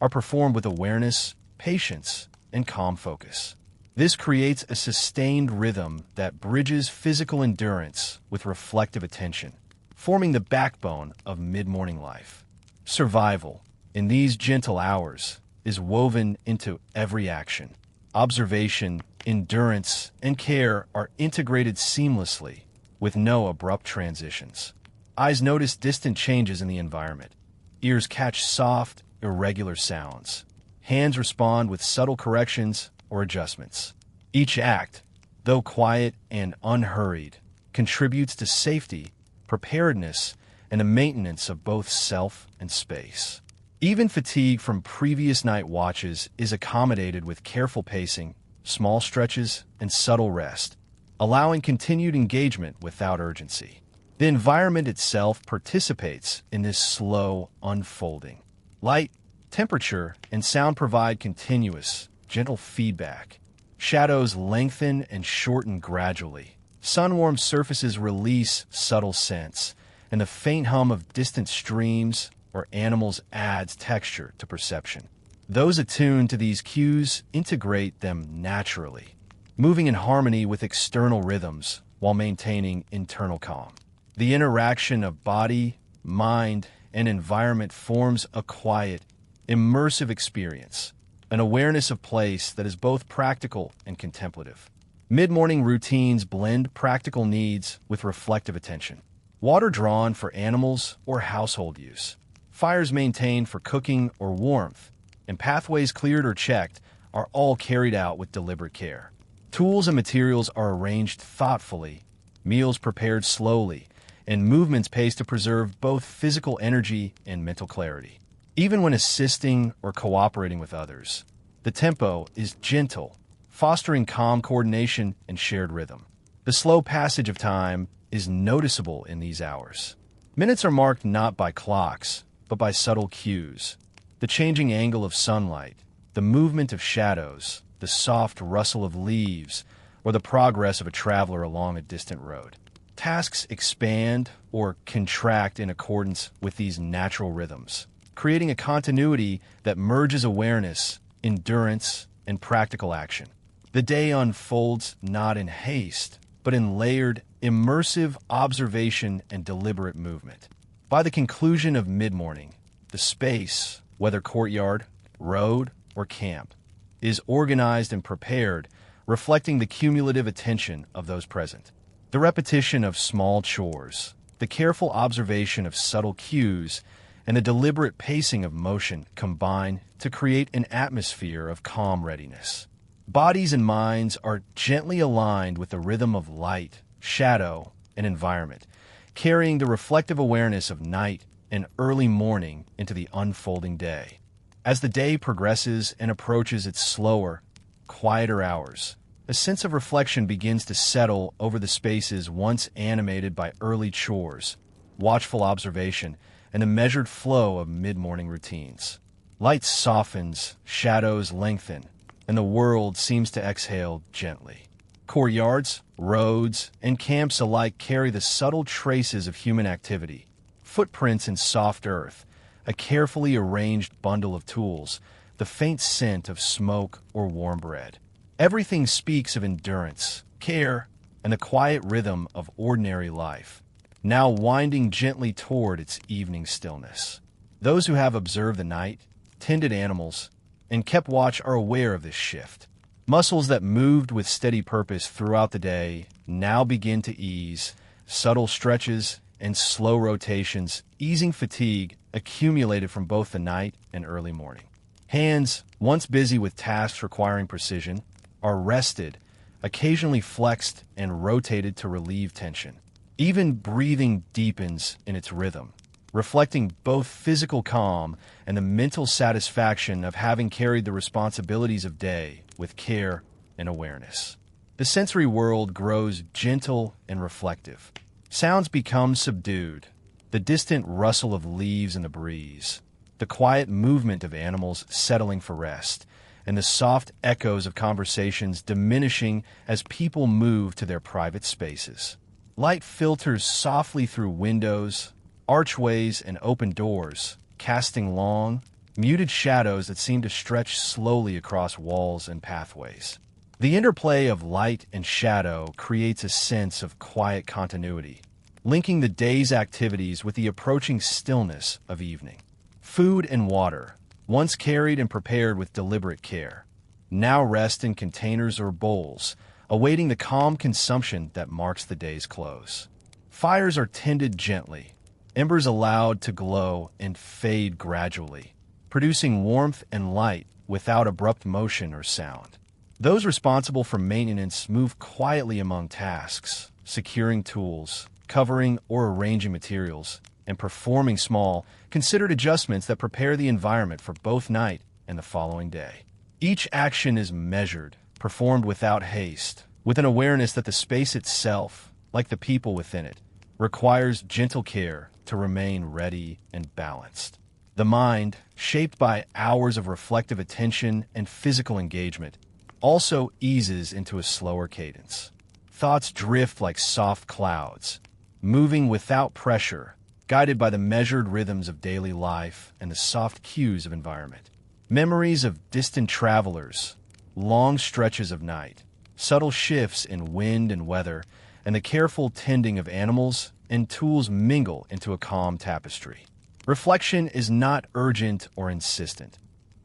are performed with awareness, patience, and calm focus. This creates a sustained rhythm that bridges physical endurance with reflective attention, forming the backbone of mid-morning life. Survival, in these gentle hours, is woven into every action. Observation, endurance, and care are integrated seamlessly, with no abrupt transitions. Eyes notice distant changes in the environment. Ears catch soft, irregular sounds. Hands respond with subtle corrections or adjustments. Each act, though quiet and unhurried, contributes to safety, preparedness, and the maintenance of both self and space. Even fatigue from previous night watches is accommodated with careful pacing, small stretches, and subtle rest, allowing continued engagement without urgency. The environment itself participates in this slow unfolding. Light, temperature, and sound provide continuous, gentle feedback. Shadows lengthen and shorten gradually. Sun-warmed surfaces release subtle scents, and the faint hum of distant streams or animals adds texture to perception. Those attuned to these cues integrate them naturally, moving in harmony with external rhythms while maintaining internal calm. The interaction of body, mind, and environment forms a quiet, immersive experience, an awareness of place that is both practical and contemplative. Mid-morning routines blend practical needs with reflective attention. Water drawn for animals or household use, fires maintained for cooking or warmth, and pathways cleared or checked are all carried out with deliberate care. Tools and materials are arranged thoughtfully, meals prepared slowly, and movements paced to preserve both physical energy and mental clarity. Even when assisting or cooperating with others, the tempo is gentle, fostering calm coordination and shared rhythm. The slow passage of time is noticeable in these hours. Minutes are marked not by clocks, but by subtle cues. The changing angle of sunlight, the movement of shadows, the soft rustle of leaves, or the progress of a traveler along a distant road. Tasks expand or contract in accordance with these natural rhythms, creating a continuity that merges awareness, endurance, and practical action. The day unfolds not in haste, but in layered, immersive observation and deliberate movement. By the conclusion of mid-morning, the space, whether courtyard, road, or camp, is organized and prepared, reflecting the cumulative attention of those present. The repetition of small chores, the careful observation of subtle cues, and the deliberate pacing of motion combine to create an atmosphere of calm readiness. Bodies and minds are gently aligned with the rhythm of light, shadow, and environment, carrying the reflective awareness of night and early morning into the unfolding day. As the day progresses and approaches its slower, quieter hours, a sense of reflection begins to settle over the spaces once animated by early chores, watchful observation, and the measured flow of mid-morning routines. Light softens, shadows lengthen, and the world seems to exhale gently. Courtyards, roads, and camps alike carry the subtle traces of human activity, footprints in soft earth, a carefully arranged bundle of tools, the faint scent of smoke or warm bread. Everything speaks of endurance, care, and the quiet rhythm of ordinary life, now winding gently toward its evening stillness. Those who have observed the night, tended animals, and kept watch are aware of this shift. Muscles that moved with steady purpose throughout the day now begin to ease, subtle stretches and slow rotations, easing fatigue accumulated from both the night and early morning. Hands, once busy with tasks requiring precision, are rested, occasionally flexed and rotated to relieve tension. Even breathing deepens in its rhythm, reflecting both physical calm and the mental satisfaction of having carried the responsibilities of day with care and awareness. The sensory world grows gentle and reflective. Sounds become subdued, the distant rustle of leaves in the breeze, the quiet movement of animals settling for rest, and the soft echoes of conversations diminishing as people move to their private spaces. Light filters softly through windows, archways, and open doors, casting long, muted shadows that seem to stretch slowly across walls and pathways. The interplay of light and shadow creates a sense of quiet continuity, linking the day's activities with the approaching stillness of evening. Food and water, once carried and prepared with deliberate care, now rest in containers or bowls, awaiting the calm consumption that marks the day's close. Fires are tended gently, embers allowed to glow and fade gradually, producing warmth and light without abrupt motion or sound. Those responsible for maintenance move quietly among tasks, securing tools, covering or arranging materials, and performing small, considered adjustments that prepare the environment for both night and the following day. Each action is measured, performed without haste, with an awareness that the space itself, like the people within it, requires gentle care to remain ready and balanced. The mind, shaped by hours of reflective attention and physical engagement, also eases into a slower cadence. Thoughts drift like soft clouds, moving without pressure, guided by the measured rhythms of daily life and the soft cues of environment. Memories of distant travelers, long stretches of night, subtle shifts in wind and weather, and the careful tending of animals and tools mingle into a calm tapestry. Reflection is not urgent or insistent.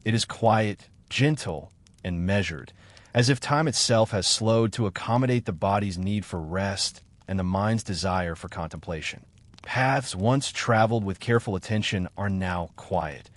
It is quiet, gentle, and measured, as if time itself has slowed to accommodate the body's need for rest and the mind's desire for contemplation. Paths once traveled with careful attention are now quiet,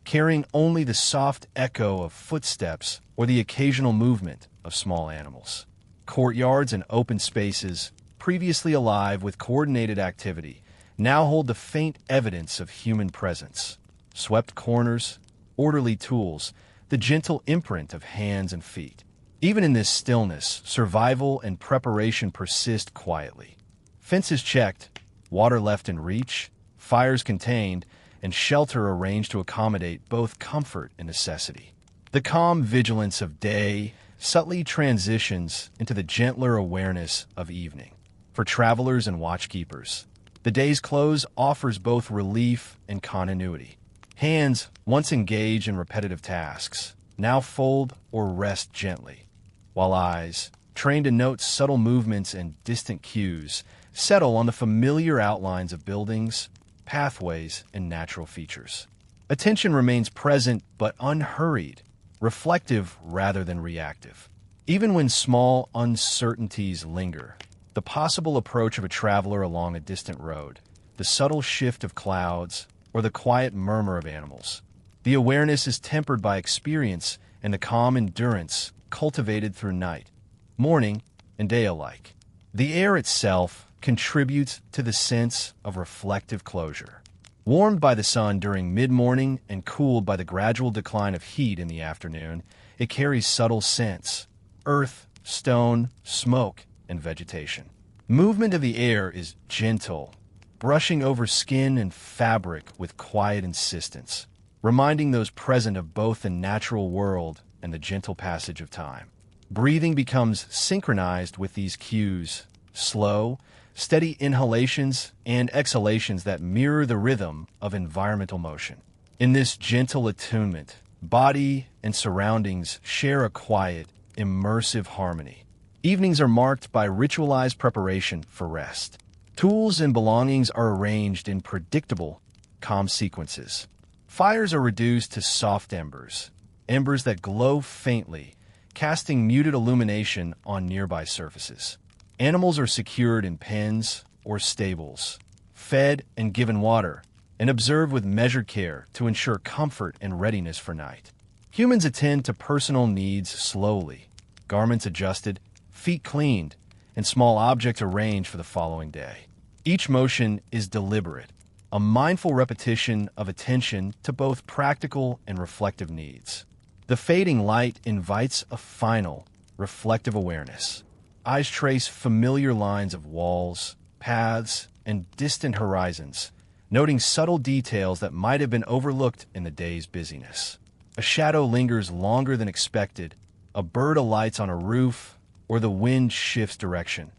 carrying only the soft echo of footsteps or the occasional movement of small animals. Courtyards and open spaces, previously alive with coordinated activity, now hold the faint evidence of human presence. Swept corners, orderly tools, the gentle imprint of hands and feet. Even in this stillness, survival and preparation persist quietly. Fences checked, water left in reach, fires contained, and shelter arranged to accommodate both comfort and necessity. The calm vigilance of day subtly transitions into the gentler awareness of evening. For travelers and watchkeepers, the day's close offers both relief and continuity. Hands, once engaged in repetitive tasks, now fold or rest gently, while eyes, trained to note subtle movements and distant cues, settle on the familiar outlines of buildings, pathways, and natural features. Attention remains present but unhurried, reflective rather than reactive. Even when small uncertainties linger, the possible approach of a traveler along a distant road, the subtle shift of clouds, or the quiet murmur of animals, the awareness is tempered by experience and the calm endurance cultivated through night, morning, and day alike. The air itself contributes to the sense of reflective closure. Warmed by the sun during mid-morning and cooled by the gradual decline of heat in the afternoon, it carries subtle scents: earth, stone, smoke, and vegetation. Movement of the air is gentle, brushing over skin and fabric with quiet insistence, reminding those present of both the natural world and the gentle passage of time. Breathing becomes synchronized with these cues, slow, steady inhalations and exhalations that mirror the rhythm of environmental motion. In this gentle attunement, body and surroundings share a quiet, immersive harmony. Evenings are marked by ritualized preparation for rest. Tools and belongings are arranged in predictable, calm sequences. Fires are reduced to soft embers, embers that glow faintly, casting muted illumination on nearby surfaces. Animals are secured in pens or stables, fed and given water, and observed with measured care to ensure comfort and readiness for night. Humans attend to personal needs slowly, garments adjusted, feet cleaned, and small objects arranged for the following day. Each motion is deliberate, a mindful repetition of attention to both practical and reflective needs. The fading light invites a final, reflective awareness. Eyes trace familiar lines of walls, paths, and distant horizons, noting subtle details that might have been overlooked in the day's busyness. A shadow lingers longer than expected, a bird alights on a roof, or the wind shifts direction.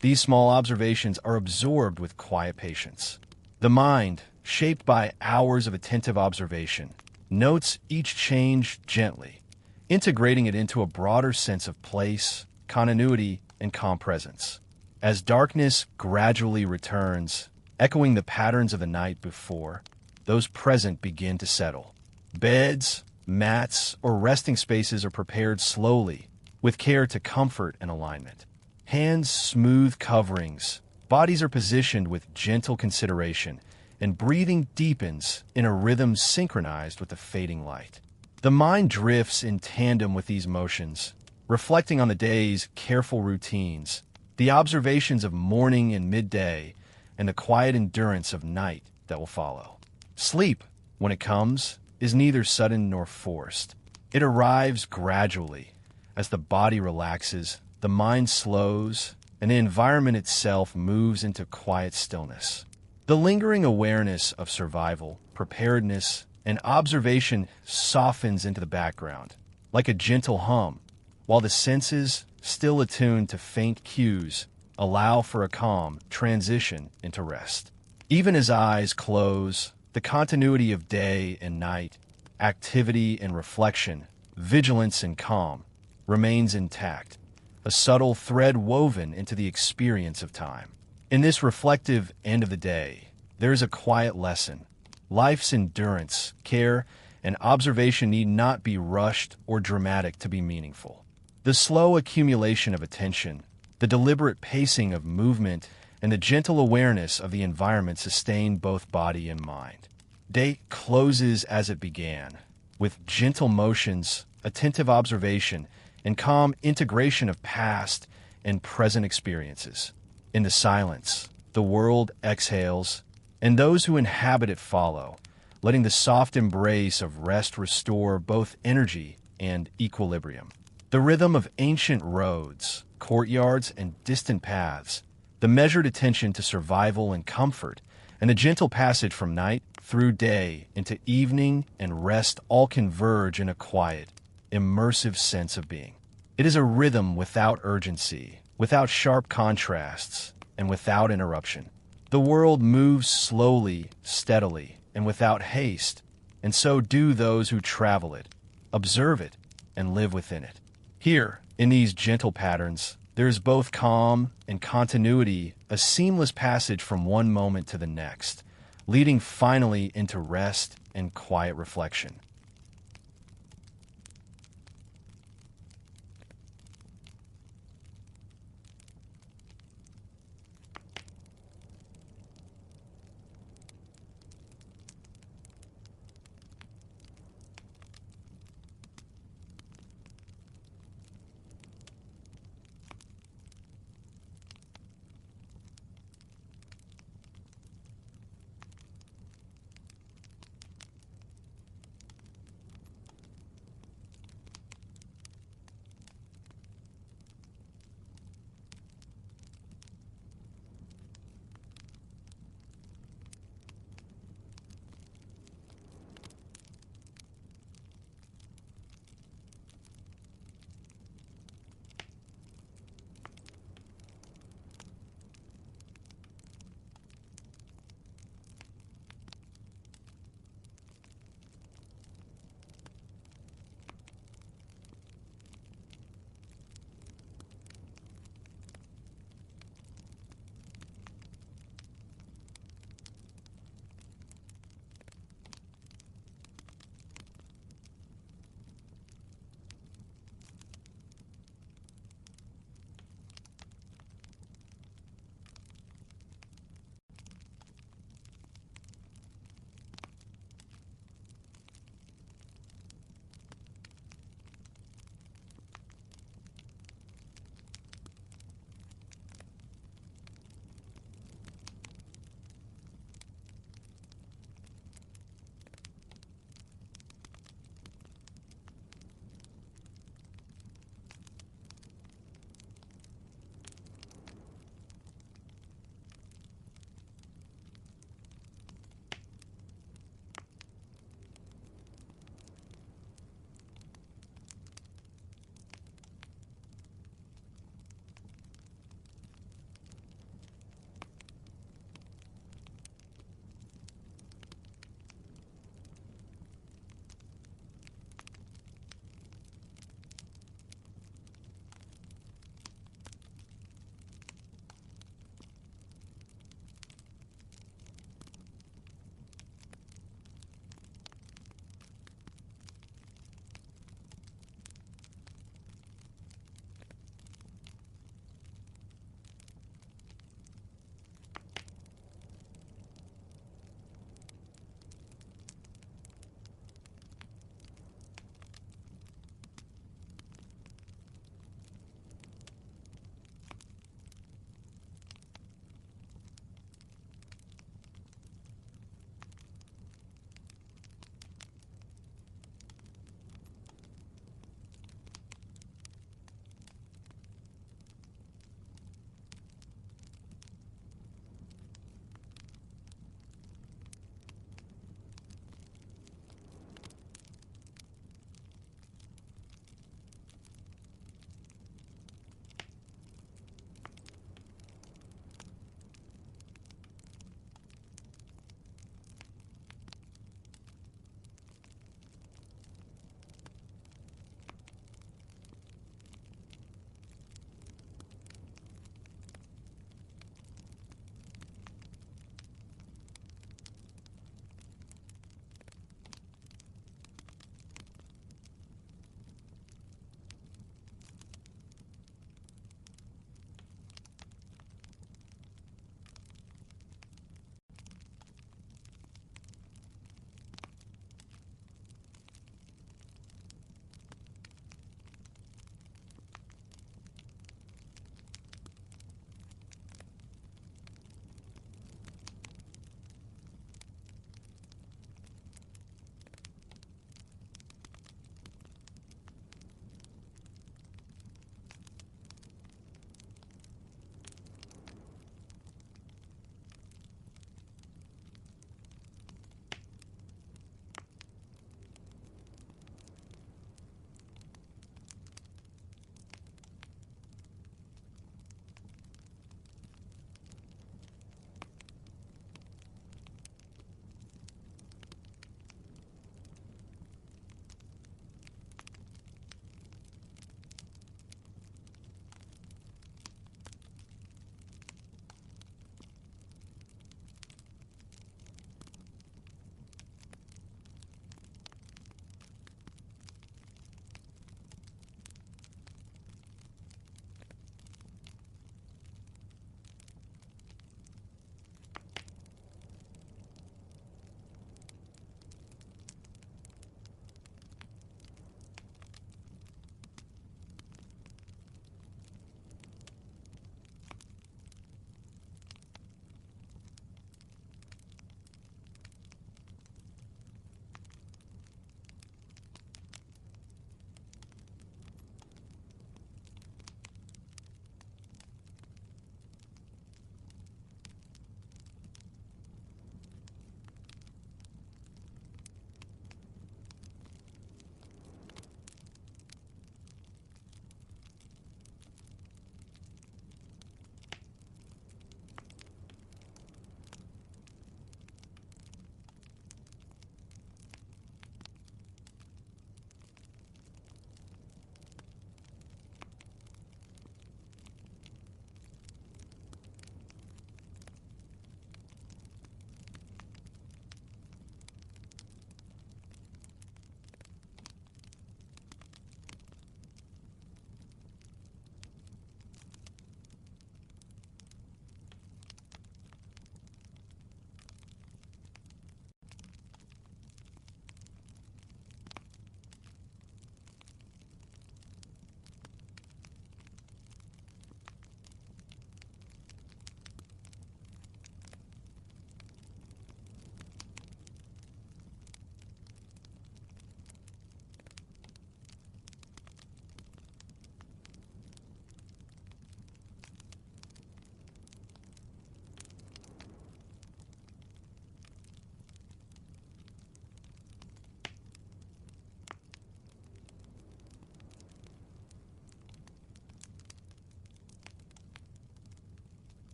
These small observations are absorbed with quiet patience. The mind, shaped by hours of attentive observation, notes each change gently, integrating it into a broader sense of place, continuity, and calm presence. As darkness gradually returns, echoing the patterns of the night before, those present begin to settle. Beds, mats, or resting spaces are prepared slowly, with care to comfort and alignment. Hands smooth coverings, bodies are positioned with gentle consideration, and breathing deepens in a rhythm synchronized with the fading light. The mind drifts in tandem with these motions, reflecting on the day's careful routines, the observations of morning and midday, and the quiet endurance of night that will follow. Sleep, when it comes, is neither sudden nor forced. It arrives gradually. As the body relaxes, the mind slows, and the environment itself moves into quiet stillness. The lingering awareness of survival, preparedness, and observation softens into the background, like a gentle hum, while the senses, still attuned to faint cues, allow for a calm transition into rest. Even as eyes close, the continuity of day and night, activity and reflection, vigilance and calm, remains intact, a subtle thread woven into the experience of time. In this reflective end of the day, there is a quiet lesson. Life's endurance, care, and observation need not be rushed or dramatic to be meaningful. The slow accumulation of attention, the deliberate pacing of movement, and the gentle awareness of the environment sustain both body and mind. Day closes as it began, with gentle motions, attentive observation, and calm integration of past and present experiences. In the silence, the world exhales, and those who inhabit it follow, letting the soft embrace of rest restore both energy and equilibrium. The rhythm of ancient roads, courtyards, and distant paths, the measured attention to survival and comfort, and the gentle passage from night through day into evening and rest all converge in a quiet, immersive sense of being. It is a rhythm without urgency, without sharp contrasts, and without interruption. The world moves slowly, steadily, and without haste, and so do those who travel it, observe it, and live within it. Here, in these gentle patterns, there is both calm and continuity, a seamless passage from one moment to the next, leading finally into rest and quiet reflection.